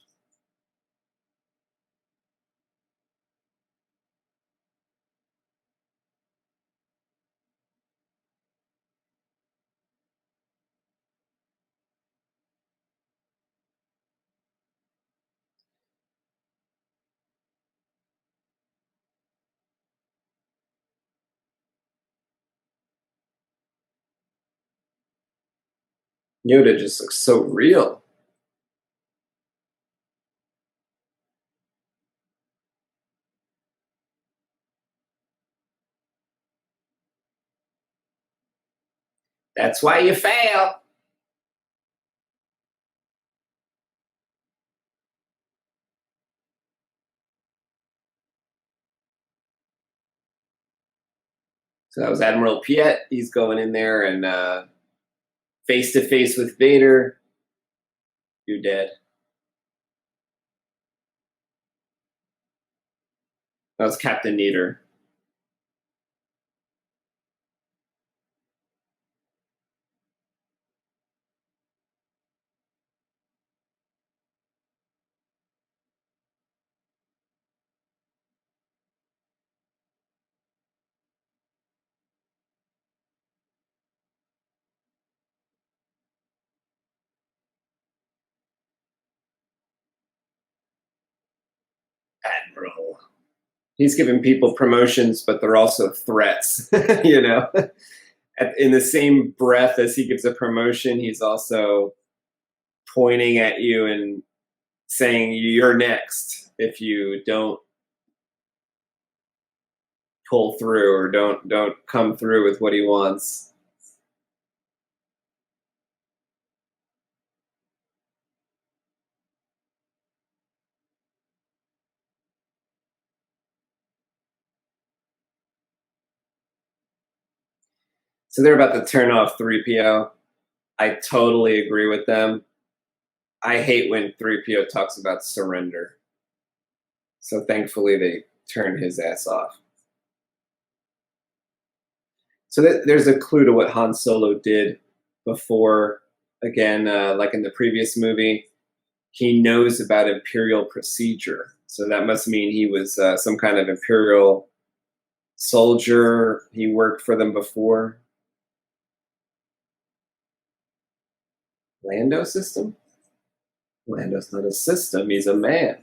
Yoda just looks so real. That's why you fail. So that was Admiral Piet. He's going in there and face to face with Vader. You're dead. That was Captain Neater. Admiral. He's giving people promotions, but they're also threats. In the same breath as he gives a promotion, he's also pointing at you and saying you're next if you don't pull through or don't come through with what he wants. So they're about to turn off 3PO. I totally agree with them. I hate when 3PO talks about surrender. So thankfully they turned his ass off. So there's a clue to what Han Solo did before. Again, like in the previous movie, he knows about Imperial procedure. So that must mean he was some kind of Imperial soldier. He worked for them before. Lando system? Lando's not a system, he's a man.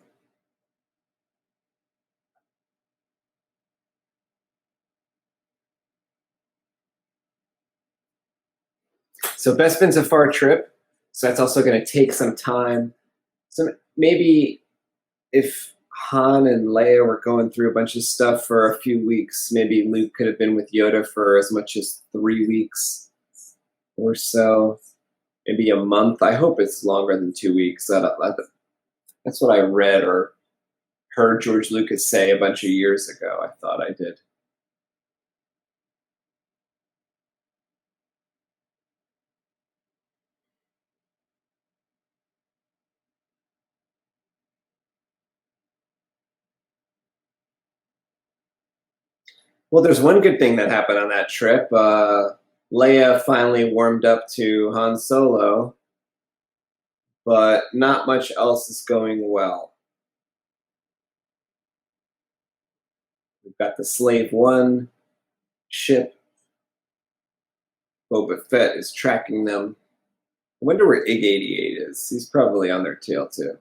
So Bespin's a far trip, so that's also going to take some time. So maybe if Han and Leia were going through a bunch of stuff for a few weeks, maybe Luke could have been with Yoda for as much as 3 weeks or so, maybe a month. I hope it's longer than 2 weeks. That's what I read or heard George Lucas say a bunch of years ago. I thought I did. Well, there's one good thing that happened on that trip. Leia finally warmed up to Han Solo, but not much else is going well. We've got the Slave One ship. Boba Fett is tracking them. I wonder where IG-88 is. He's probably on their tail too.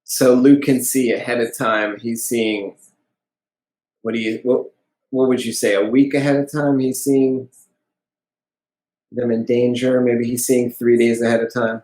So Luke can see ahead of time. He's seeing what would you say, a week ahead of time? He's seeing them in danger. Maybe he's seeing 3 days ahead of time.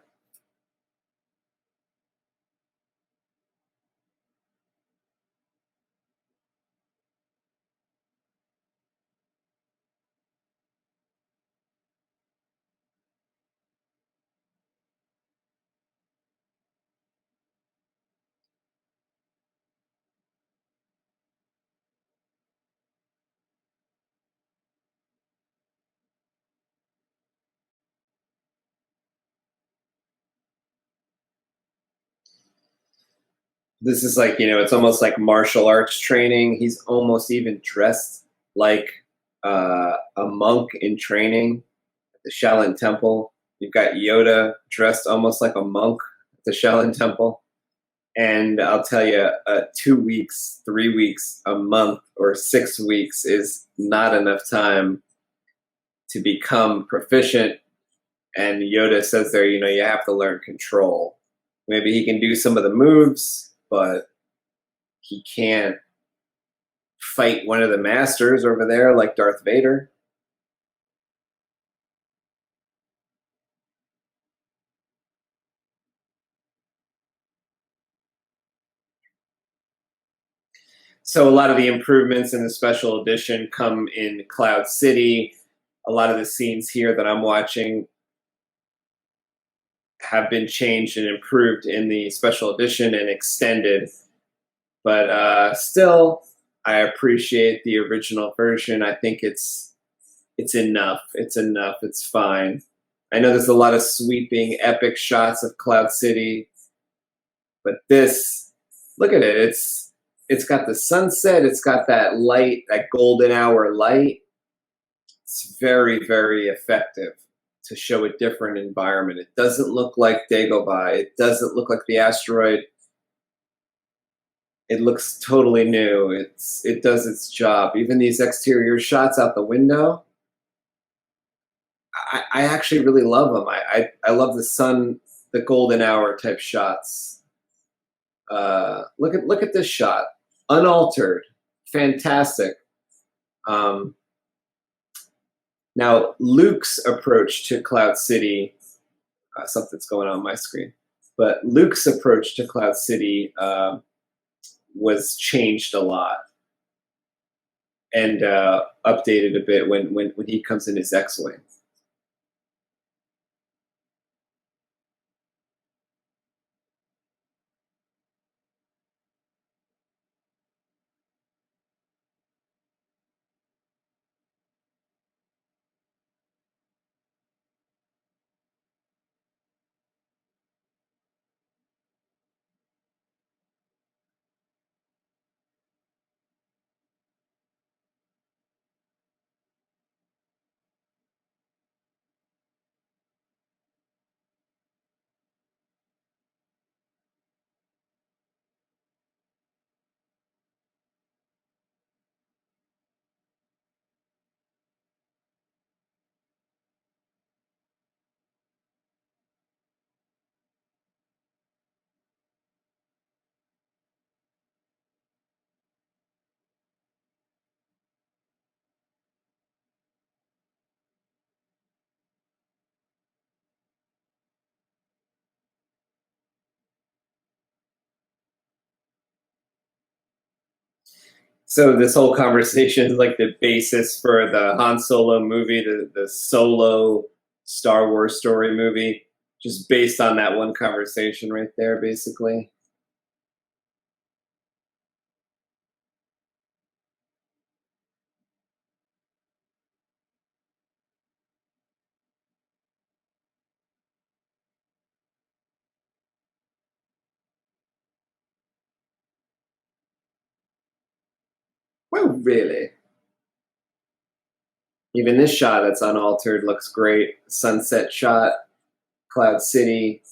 This is like, it's almost like martial arts training. He's almost even dressed like a monk in training at the Shaolin Temple. You've got Yoda dressed almost like a monk at the Shaolin Temple. And I'll tell you, 2 weeks, 3 weeks, a month, or 6 weeks is not enough time to become proficient. And Yoda says there, you have to learn control. Maybe he can do some of the moves, but he can't fight one of the masters over there like Darth Vader. So a lot of the improvements in the special edition come in Cloud City. A lot of the scenes here that I'm watching have been changed and improved in the special edition and extended. But still, I appreciate the original version. I think it's enough. It's enough. It's fine. I know there's a lot of sweeping, epic shots of Cloud City, but this, look at it. It's got the sunset. It's got that light, that golden hour light. It's very, very effective to show a different environment. It doesn't look like Dagobah. It doesn't look like the asteroid. It looks totally new. It does its job. Even these exterior shots out the window, I actually really love them. I love the sun, the golden hour type shots. Look at this shot, unaltered, fantastic. Now Luke's approach to Cloud City, something's going on my screen, but Luke's approach to Cloud City was changed a lot and updated a bit when he comes in his X-Wing. So this whole conversation is like the basis for the Han Solo movie, the solo Star Wars story movie, just based on that one conversation right there, basically. Well, really? Even this shot that's unaltered looks great. Sunset shot, Cloud City.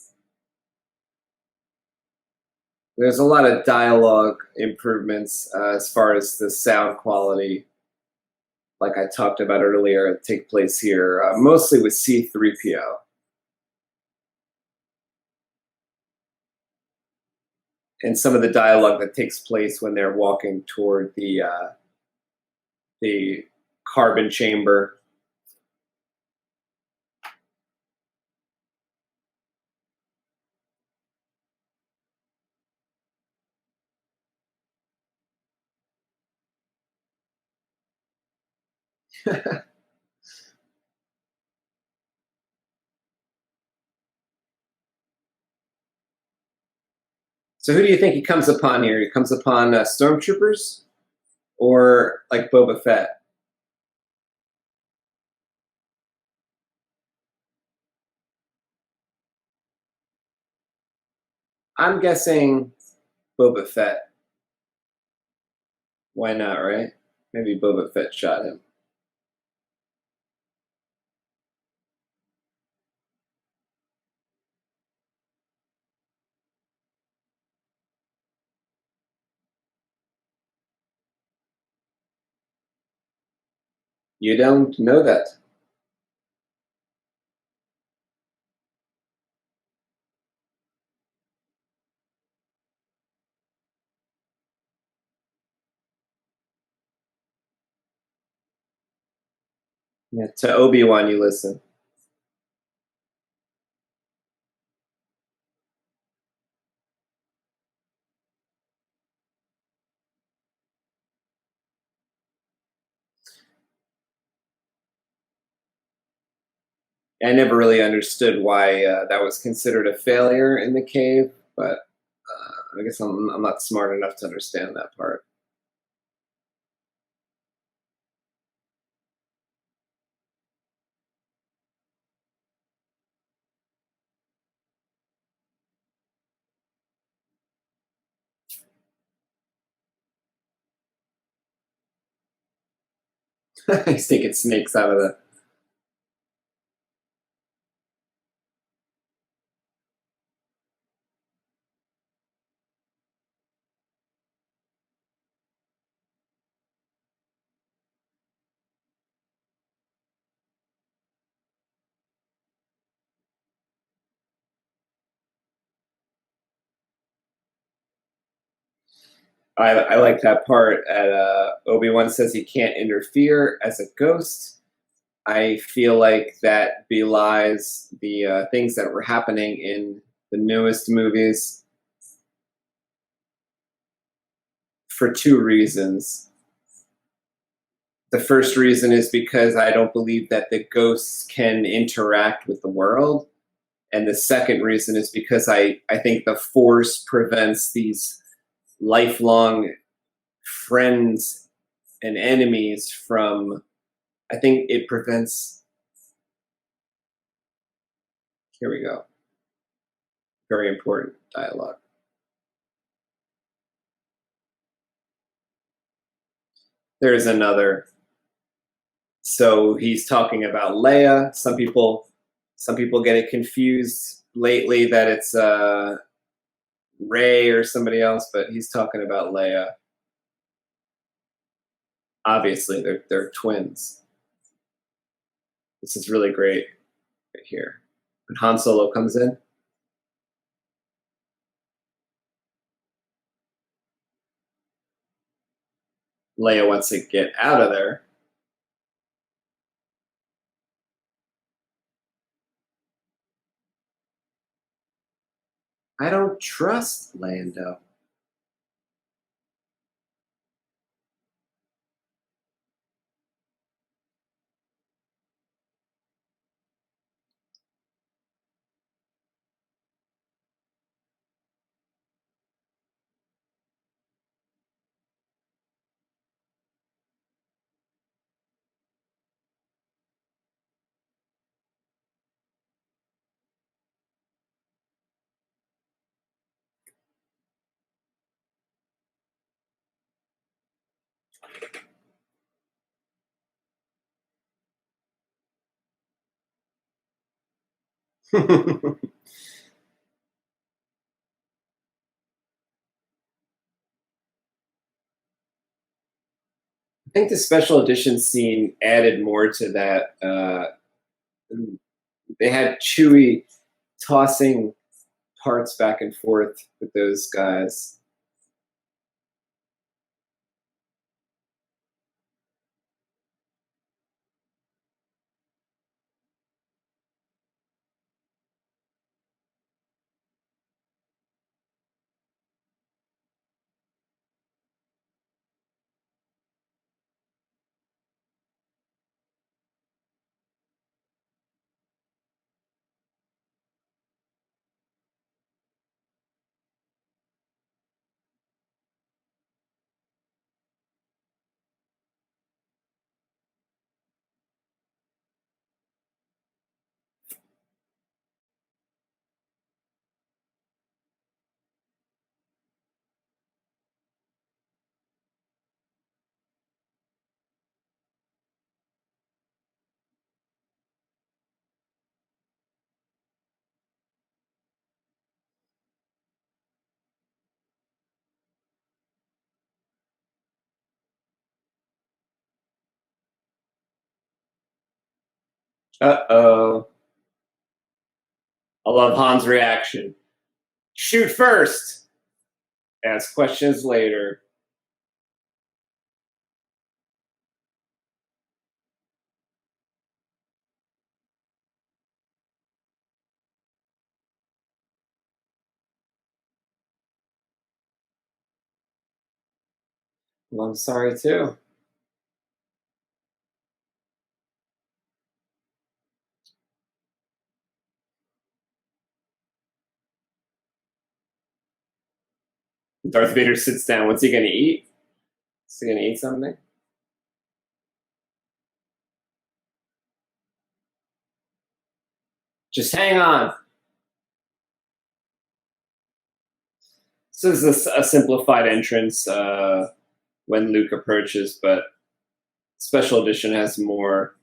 There's a lot of dialogue improvements as far as the sound quality, like I talked about earlier, take place here, mostly with C-3PO. And some of the dialogue that takes place when they're walking toward the carbon chamber. So who do you think he comes upon here? He comes upon stormtroopers or like Boba Fett? I'm guessing Boba Fett. Why not, right? Maybe Boba Fett shot him. You don't know that. Yeah, to Obi-Wan you listen. I never really understood why that was considered a failure in the cave, but I guess I'm not smart enough to understand that part. He's taking snakes out of the. I like that part. At Obi-Wan says he can't interfere as a ghost. I feel like that belies the things that were happening in the newest movies for two reasons. The first reason is because I don't believe that the ghosts can interact with the world. And the second reason is because I think the Force prevents these lifelong friends and enemies from, I think it prevents, here we go, very important dialogue. There's another. So he's talking about Leia. Some people get it confused lately that it's Rey or somebody else, but he's talking about Leia. Obviously, they're twins. This is really great right here. When Han Solo comes in, Leia wants to get out of there. I don't trust Lando. I think the special edition scene added more to that. They had Chewie tossing parts back and forth with those guys. Uh-oh. I love Han's reaction. Shoot first. Ask questions later. Well, I'm sorry too. Darth Vader sits down. What's he going to eat? Is he going to eat something? Just hang on. So this is a simplified entrance when Luke approaches, but special edition has more.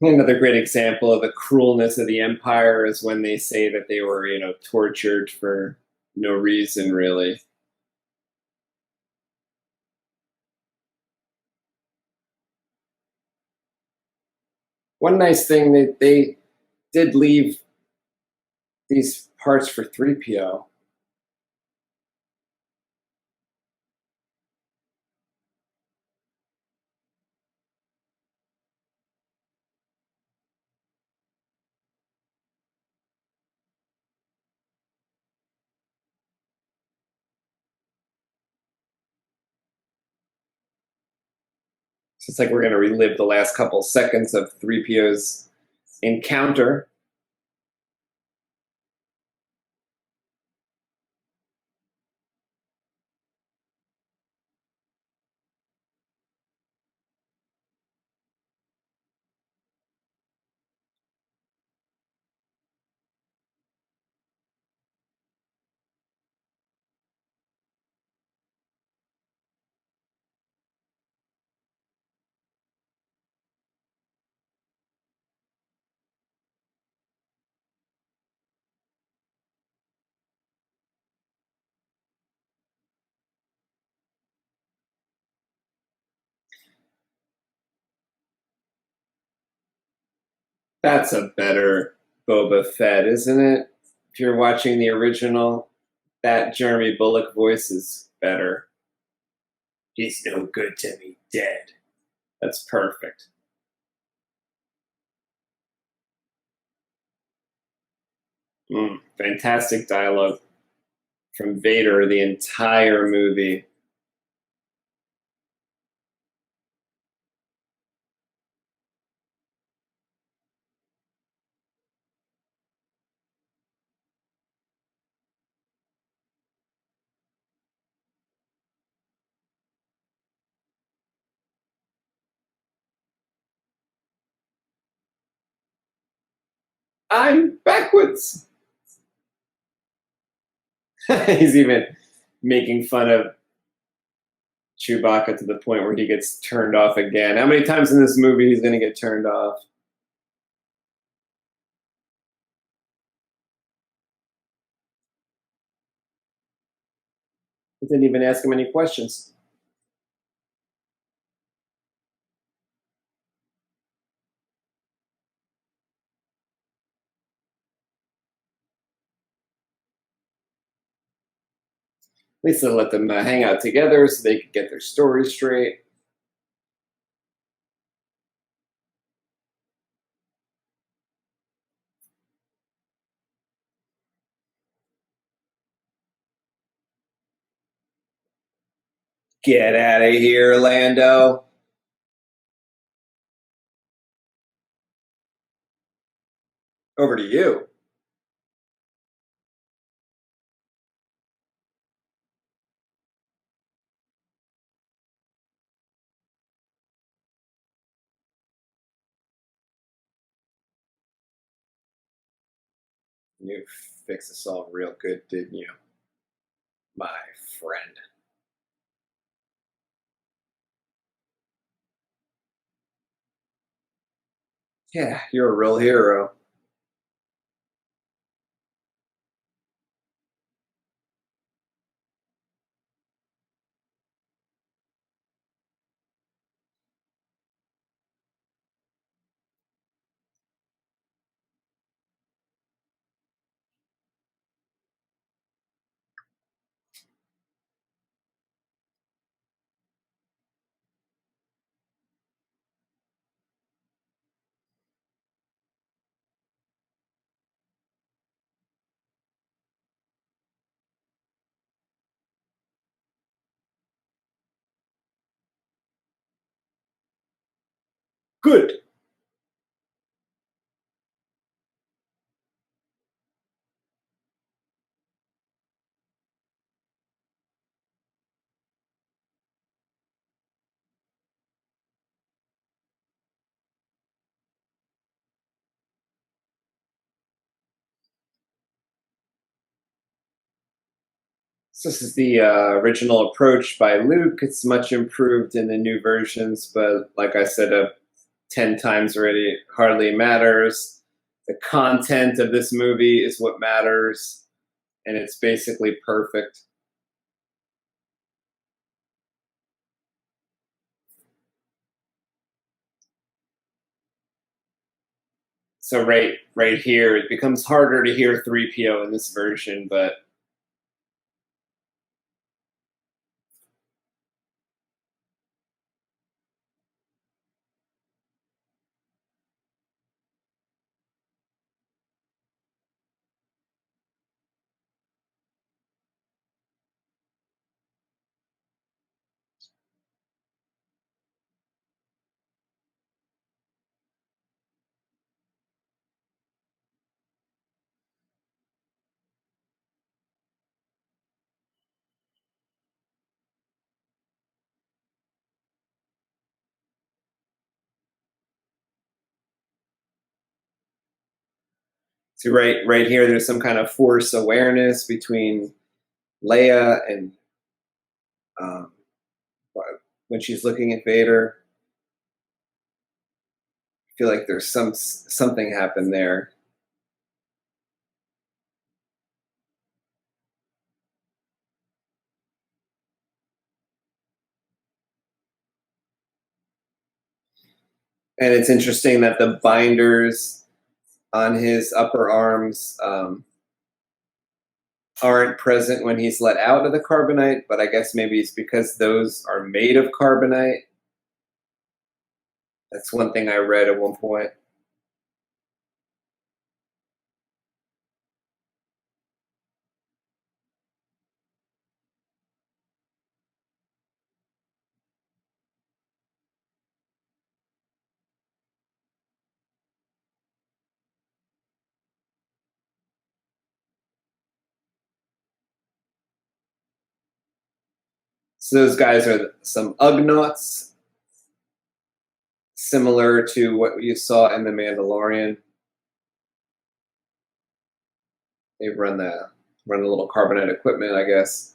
Another great example of the cruelness of the Empire is when they say that they were, tortured for no reason, really. One nice thing that they did leave these parts for 3PO. So it's like we're going to relive the last couple seconds of 3PO's encounter. That's a better Boba Fett, isn't it? If you're watching the original, that Jeremy Bullock voice is better. He's no good to me dead. That's perfect. Fantastic dialogue from Vader the entire movie. I'm backwards. He's even making fun of Chewbacca to the point where he gets turned off again. How many times in this movie he's going to get turned off? He didn't even ask him any questions. At least they'll let them hang out together so they could get their story straight. Get out of here, Lando. Over to you. You fixed us all real good, didn't you, my friend? Yeah, you're a real hero. Good. So this is the original approach by Luke. It's much improved in the new versions, but like I said 10 times already, hardly matters. The content of this movie is what matters, and it's basically perfect. So right here, it becomes harder to hear 3PO in this version, but see right here, there's some kind of force awareness between Leia and um, when she's looking at Vader. I feel like there's something happened there. And it's interesting that the binders on his upper arms aren't present when he's let out of the carbonite, but I guess maybe it's because those are made of carbonite. That's one thing I read at one point. So those guys are some Ugnaughts, similar to what you saw in The Mandalorian. They run a little carbonite equipment, I guess.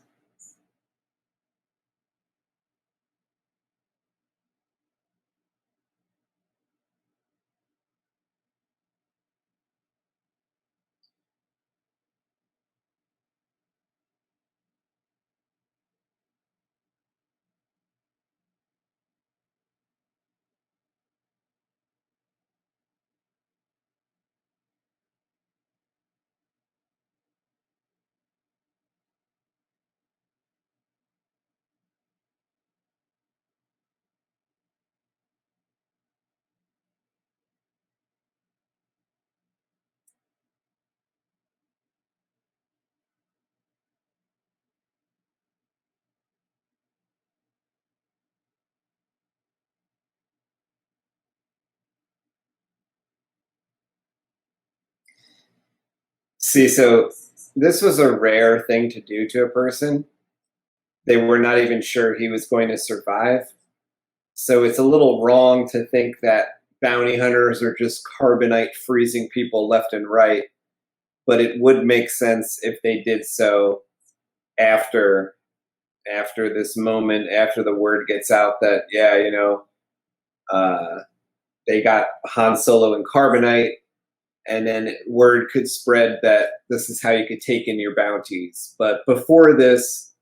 See, so this was a rare thing to do to a person. They were not even sure he was going to survive. So it's a little wrong to think that bounty hunters are just carbonite freezing people left and right. But it would make sense if they did so after this moment, after the word gets out that, yeah, they got Han Solo and carbonite, and then word could spread that this is how you could take in your bounties. But before this,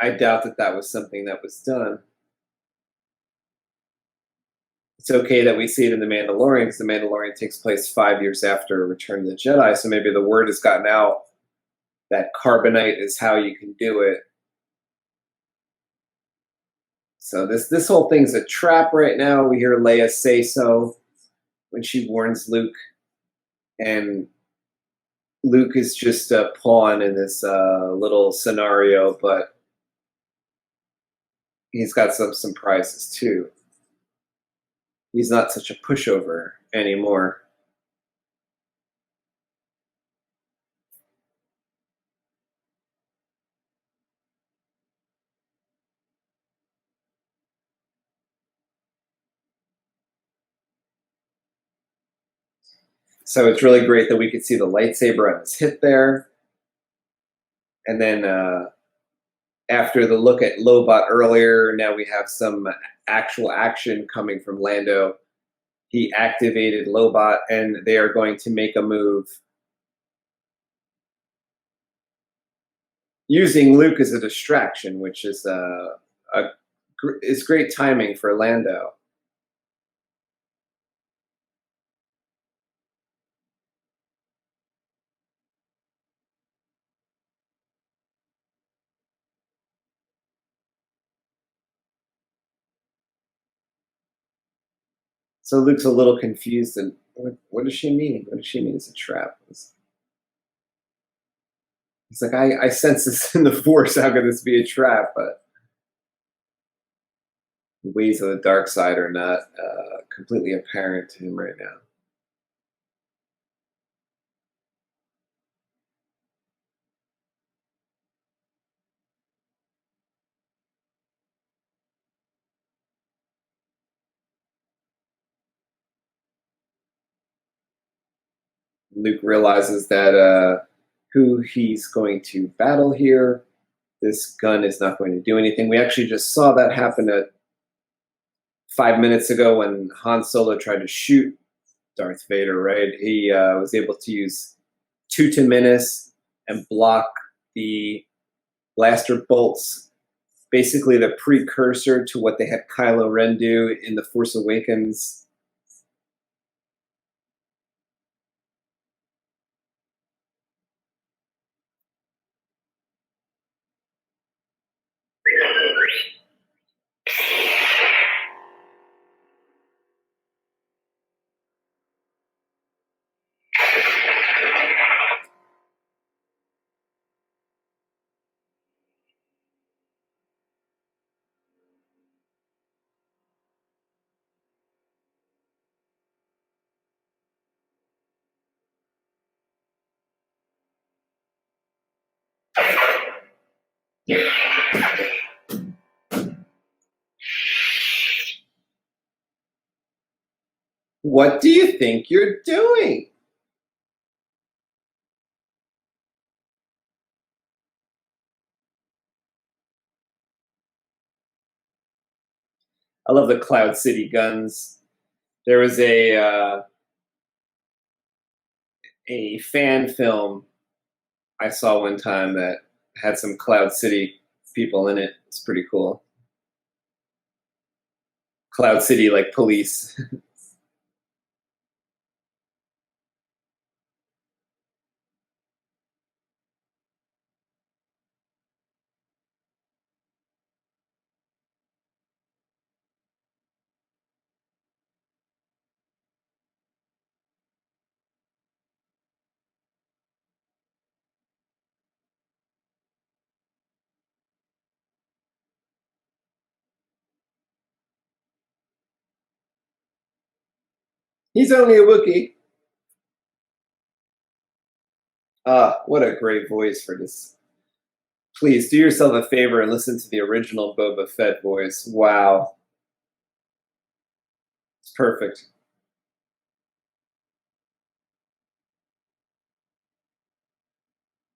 I doubt that was something that was done. It's okay that we see it in The Mandalorian, because The Mandalorian takes place 5 years after Return of the Jedi, so maybe the word has gotten out that carbonite is how you can do it. So this whole thing's a trap right now. We hear Leia say so when she warns Luke, and Luke is just a pawn in this little scenario, but he's got some prizes too. He's not such a pushover anymore. So it's really great that we could see the lightsaber on his hip there. And then after the look at Lobot earlier, now we have some actual action coming from Lando. He activated Lobot, and they are going to make a move using Luke as a distraction, which is is great timing for Lando. So Luke's a little confused, and what does she mean? What does she mean it's a trap? He's like, I sense this in the Force. How could this be a trap? But the ways of the dark side are not completely apparent to him right now. Luke realizes that who he's going to battle here, this gun is not going to do anything. We actually just saw that happen 5 minutes ago when Han Solo tried to shoot Darth Vader, right? He was able to use Tuta Menace and block the blaster bolts, basically the precursor to what they had Kylo Ren do in The Force Awakens. What do you think you're doing? I love the Cloud City guns. There was a fan film I saw one time that had some Cloud City people in it. It's pretty cool. Cloud City, like police. He's only a Wookiee. Ah, what a great voice for this. Please do yourself a favor and listen to the original Boba Fett voice. Wow. It's perfect.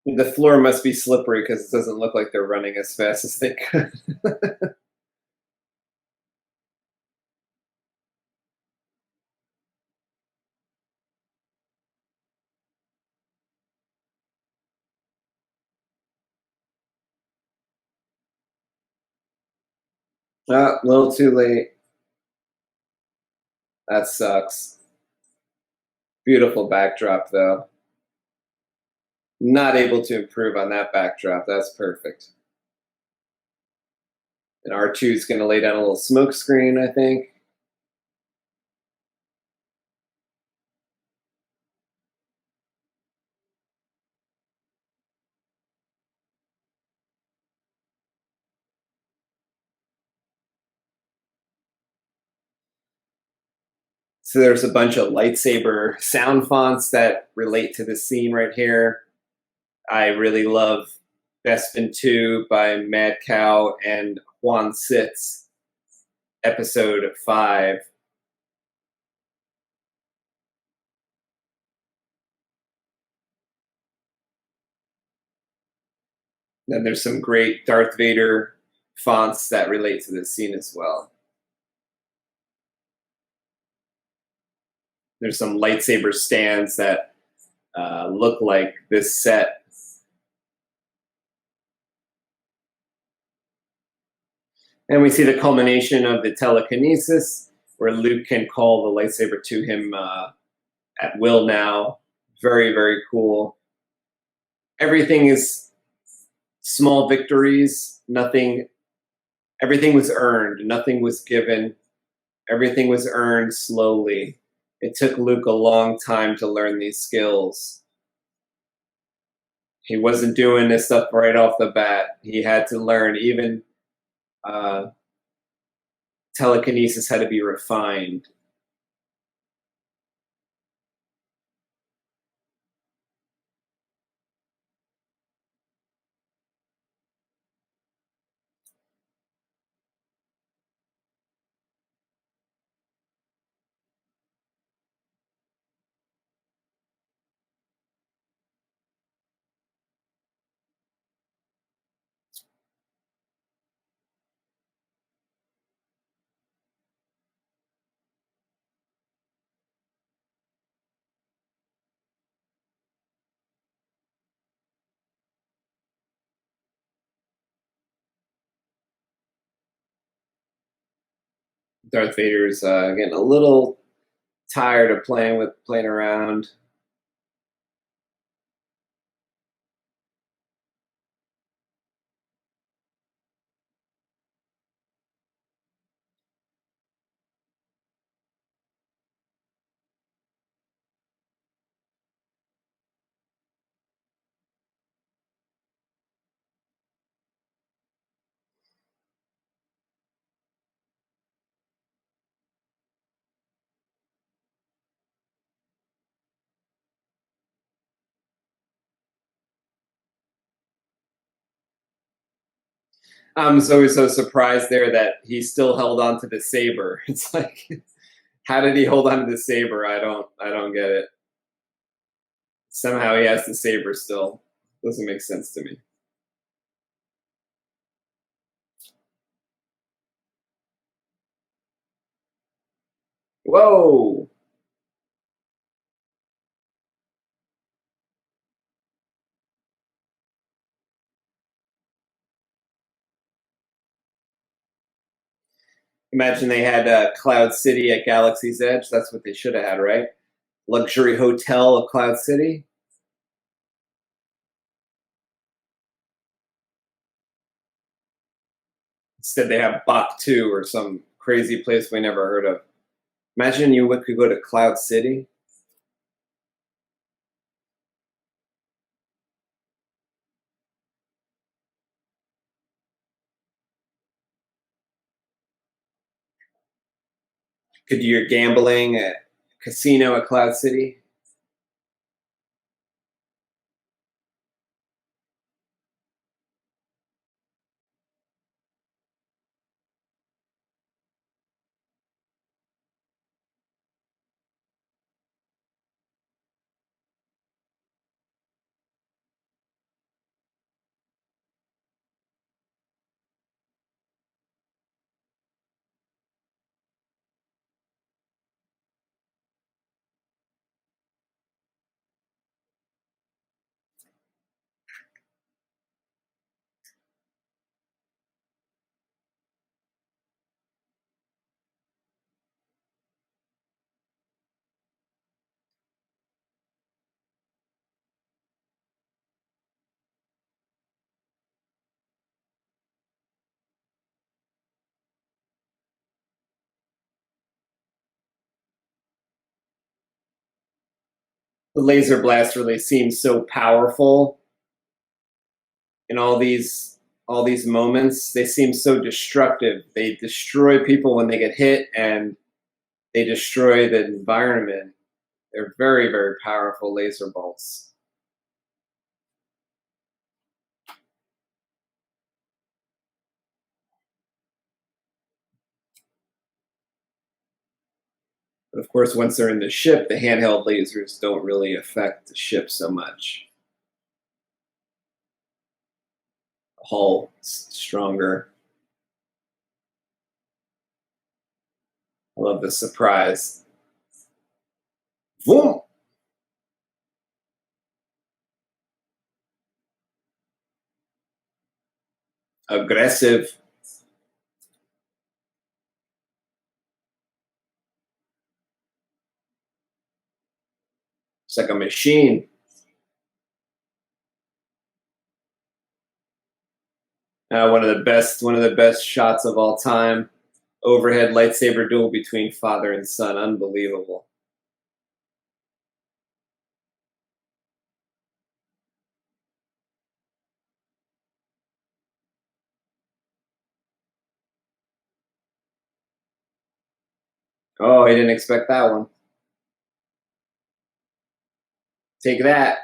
The floor must be slippery because it doesn't look like they're running as fast as they could. Ah, a little too late. That sucks. Beautiful backdrop, though. Not able to improve on that backdrop. That's perfect. And R2 is going to lay down a little smoke screen, I think. So there's a bunch of lightsaber sound fonts that relate to the scene right here. I really love Bespin 2 by Mad Cow and Juan Sitz, episode 5. Then there's some great Darth Vader fonts that relate to this scene as well. There's some lightsaber stands that look like this set. And we see the culmination of the telekinesis, where Luke can call the lightsaber to him at will now. Very, very cool. Everything is small victories. Everything was earned. Nothing was given. Everything was earned slowly. It took Luke a long time to learn these skills. He wasn't doing this stuff right off the bat. He had to learn. Even telekinesis had to be refined. Darth Vader's getting a little tired of playing around. I'm always so surprised there that he still held on to the saber. It's like, how did he hold on to the saber? I don't get it. Somehow he has the saber still. Doesn't make sense to me. Whoa! Imagine they had Cloud City at Galaxy's Edge. That's what they should have had, right? Luxury hotel of Cloud City. Instead, they have Bach 2 or some crazy place we never heard of. Imagine you could go to Cloud City. Could do your gambling at casino at Cloud City. The laser blast really seems so powerful in all these moments. They seem so destructive. They destroy people when they get hit, and They destroy the environment. They're very, very powerful laser bolts. But of course, once they're in the ship, the handheld lasers don't really affect the ship so much. The hull's stronger. I love the surprise. Boom! Aggressive. It's like a machine. One of the best shots of all time. Overhead lightsaber duel between father and son. Unbelievable. Oh, he didn't expect that one. Take that.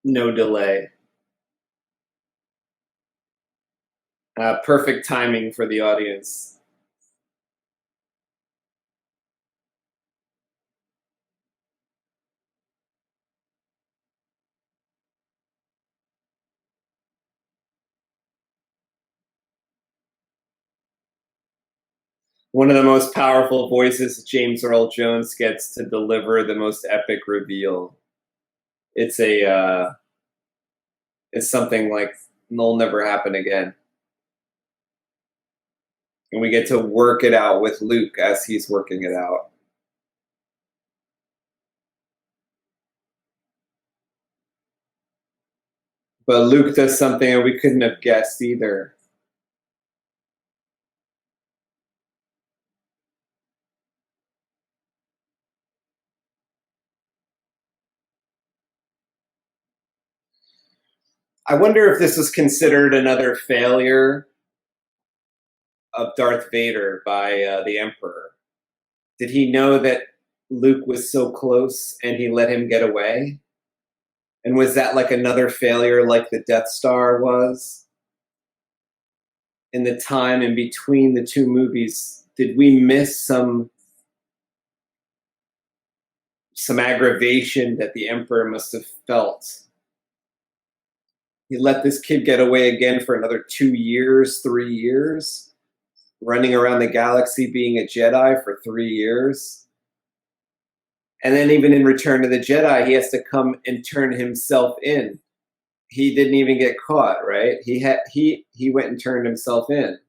No delay. Perfect timing for the audience. One of the most powerful voices James Earl Jones gets to deliver the most epic reveal. It's it's something like will never happen again. And we get to work it out with Luke as he's working it out. But Luke does something that we couldn't have guessed either. I wonder if this was considered another failure of Darth Vader by the Emperor. Did he know that Luke was so close and he let him get away? And was that like another failure like the Death Star was? In the time in between the two movies, did we miss some aggravation that the Emperor must have felt? He let this kid get away again for another 2 years, 3 years, running around the galaxy being a Jedi for 3 years. And then even in Return of the Jedi, he has to come and turn himself in. He didn't even get caught, right? He went and turned himself in.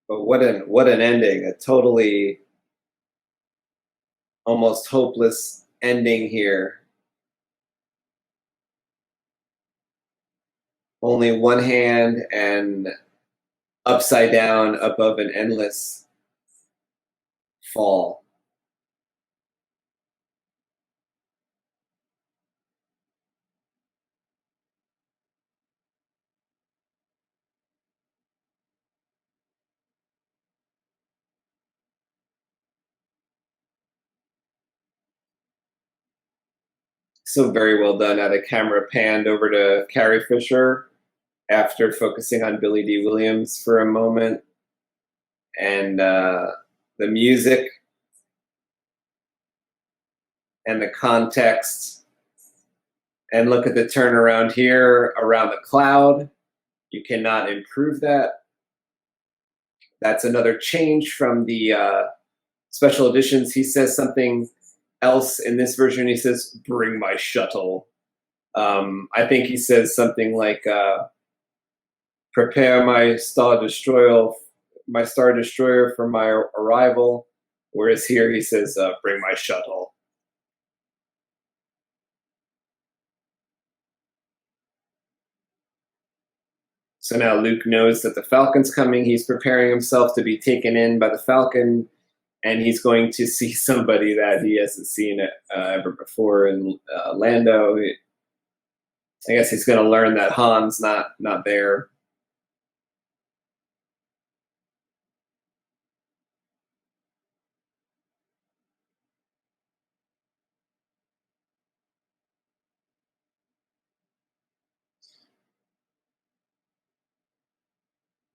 But what an ending! A totally almost hopeless ending here. Only one hand and upside down above an endless fall. So very well done. Now the camera panned over to Carrie Fisher after focusing on Billy D. Williams for a moment. And the music and the context. And look at the turnaround here around the cloud. You cannot improve that. That's another change from the special editions. He says something else in this version. He says, "Bring my shuttle." I think he says something like, "Prepare my star destroyer for my arrival." Whereas here he says, "Bring my shuttle." So now Luke knows that the Falcon's coming. He's preparing himself to be taken in by the Falcon, and he's going to see somebody that he hasn't seen ever before in Lando. I guess he's going to learn that Han's not there.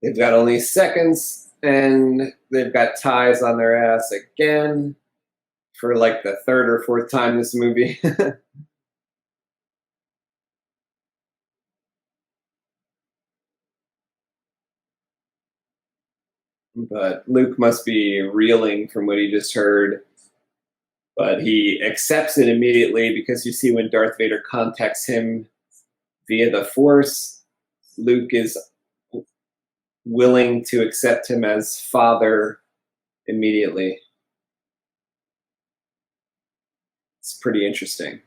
They've got only seconds, and they've got ties on their ass again for like the third or fourth time this movie. But Luke must be reeling from what he just heard. But he accepts it immediately because you see when Darth Vader contacts him via the Force, Luke is willing to accept him as father immediately. It's pretty interesting.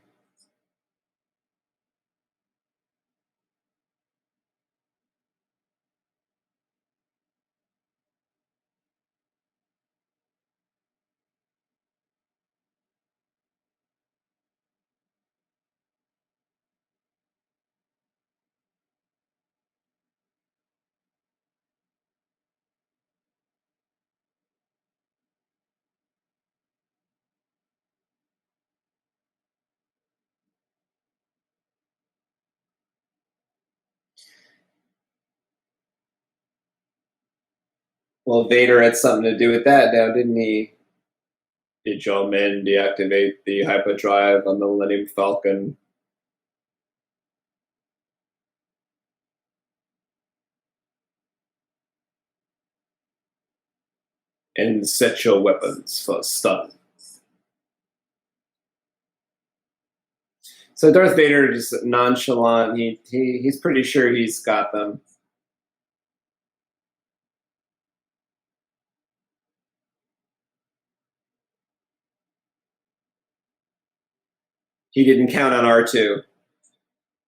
Well, Vader had something to do with that now, didn't he? Did your men deactivate the hyperdrive on the Millennium Falcon? And set your weapons for stun. So Darth Vader just nonchalant. He's pretty sure he's got them. He didn't count on R2.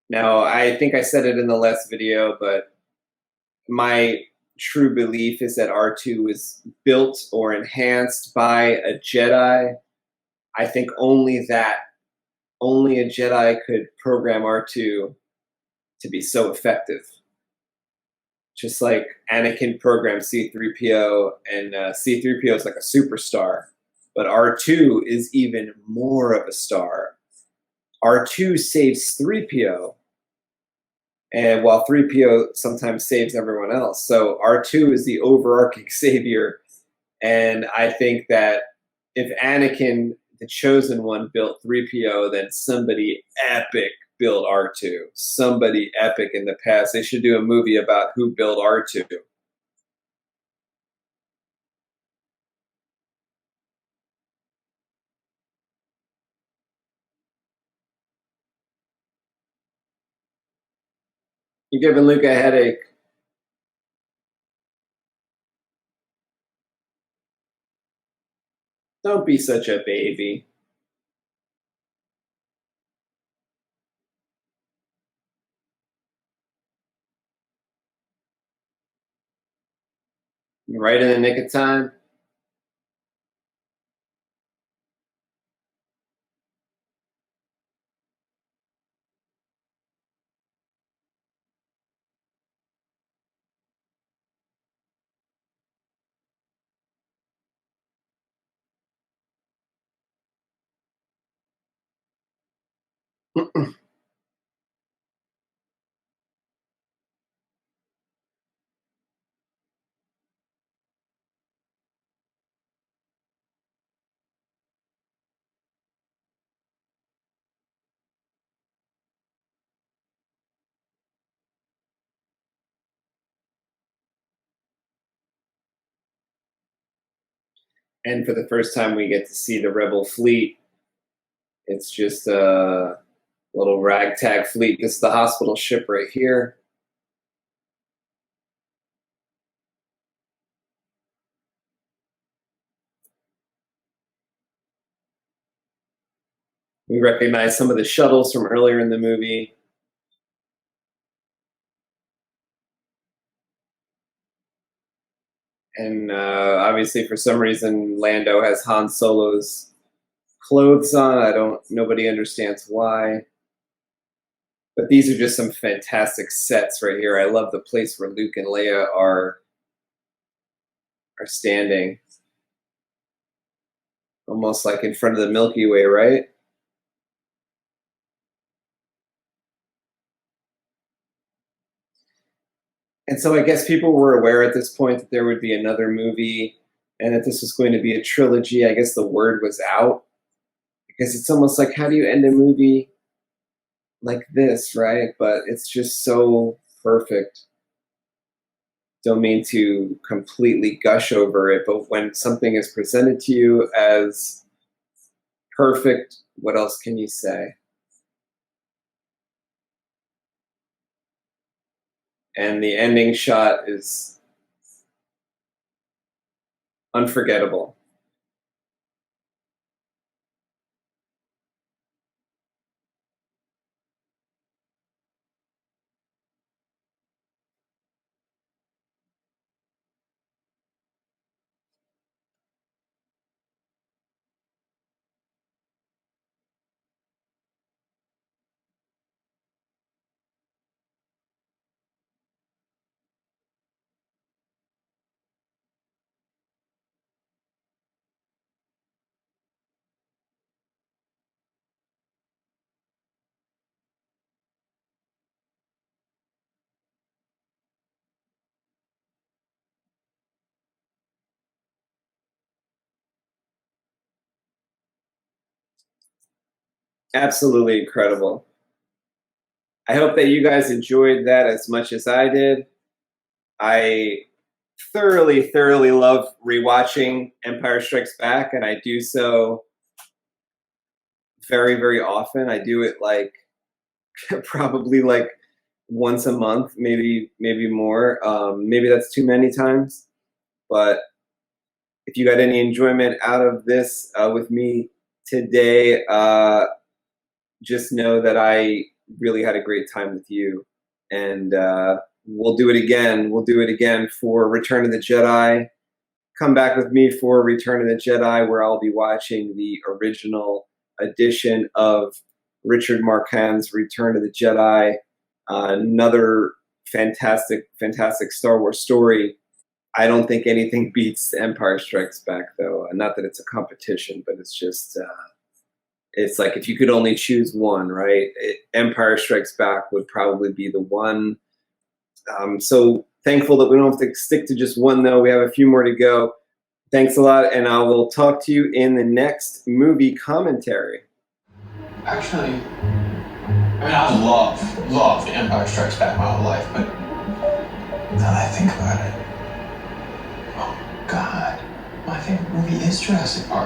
Now, I think I said it in the last video, but my true belief is that R2 was built or enhanced by a Jedi. I think only a Jedi could program R2 to be so effective. Just like Anakin programmed C-3PO, and C-3PO is like a superstar, but R2 is even more of a star. R2 saves 3PO, and while 3PO sometimes saves everyone else. So R2 is the overarching savior, and I think that if Anakin, the chosen one, built 3PO, then somebody epic built R2. Somebody epic in the past. They should do a movie about who built R2. You're giving Luke a headache. Don't be such a baby. Right in the nick of time. And for the first time, we get to see the Rebel fleet. It's just a little ragtag fleet. This is the hospital ship right here. We recognize some of the shuttles from earlier in the movie. And obviously, for some reason, Lando has Han Solo's clothes on. Nobody understands why. But these are just some fantastic sets right here. I love the place where Luke and Leia are standing. Almost like in front of the Milky Way, right? And so I guess people were aware at this point that there would be another movie and that this was going to be a trilogy. I guess the word was out, because it's almost like, how do you end a movie like this, right? But it's just so perfect. Don't mean to completely gush over it, but when something is presented to you as perfect, what else can you say? And the ending shot is unforgettable. Absolutely incredible. I hope that you guys enjoyed that as much as I did. I thoroughly love rewatching Empire Strikes Back, and I do so very often. I do it like probably like once a month, maybe more. Maybe that's too many times. But if you got any enjoyment out of this with me today, just know that I really had a great time with you. And we'll do it again. We'll do it again for Return of the Jedi. Come back with me for Return of the Jedi, where I'll be watching the original edition of Richard Marquand's Return of the Jedi. Another fantastic Star Wars story. I don't think anything beats Empire Strikes Back, though. Not that it's a competition, but it's just, it's like if you could only choose one, right? Empire Strikes Back would probably be the one. So thankful that we don't have to stick to just one, though. We have a few more to go. Thanks a lot, and I will talk to you in the next movie commentary. Actually, I mean, I love The Empire Strikes Back my whole life, but now that I think about it, oh God, my favorite movie is Jurassic Park.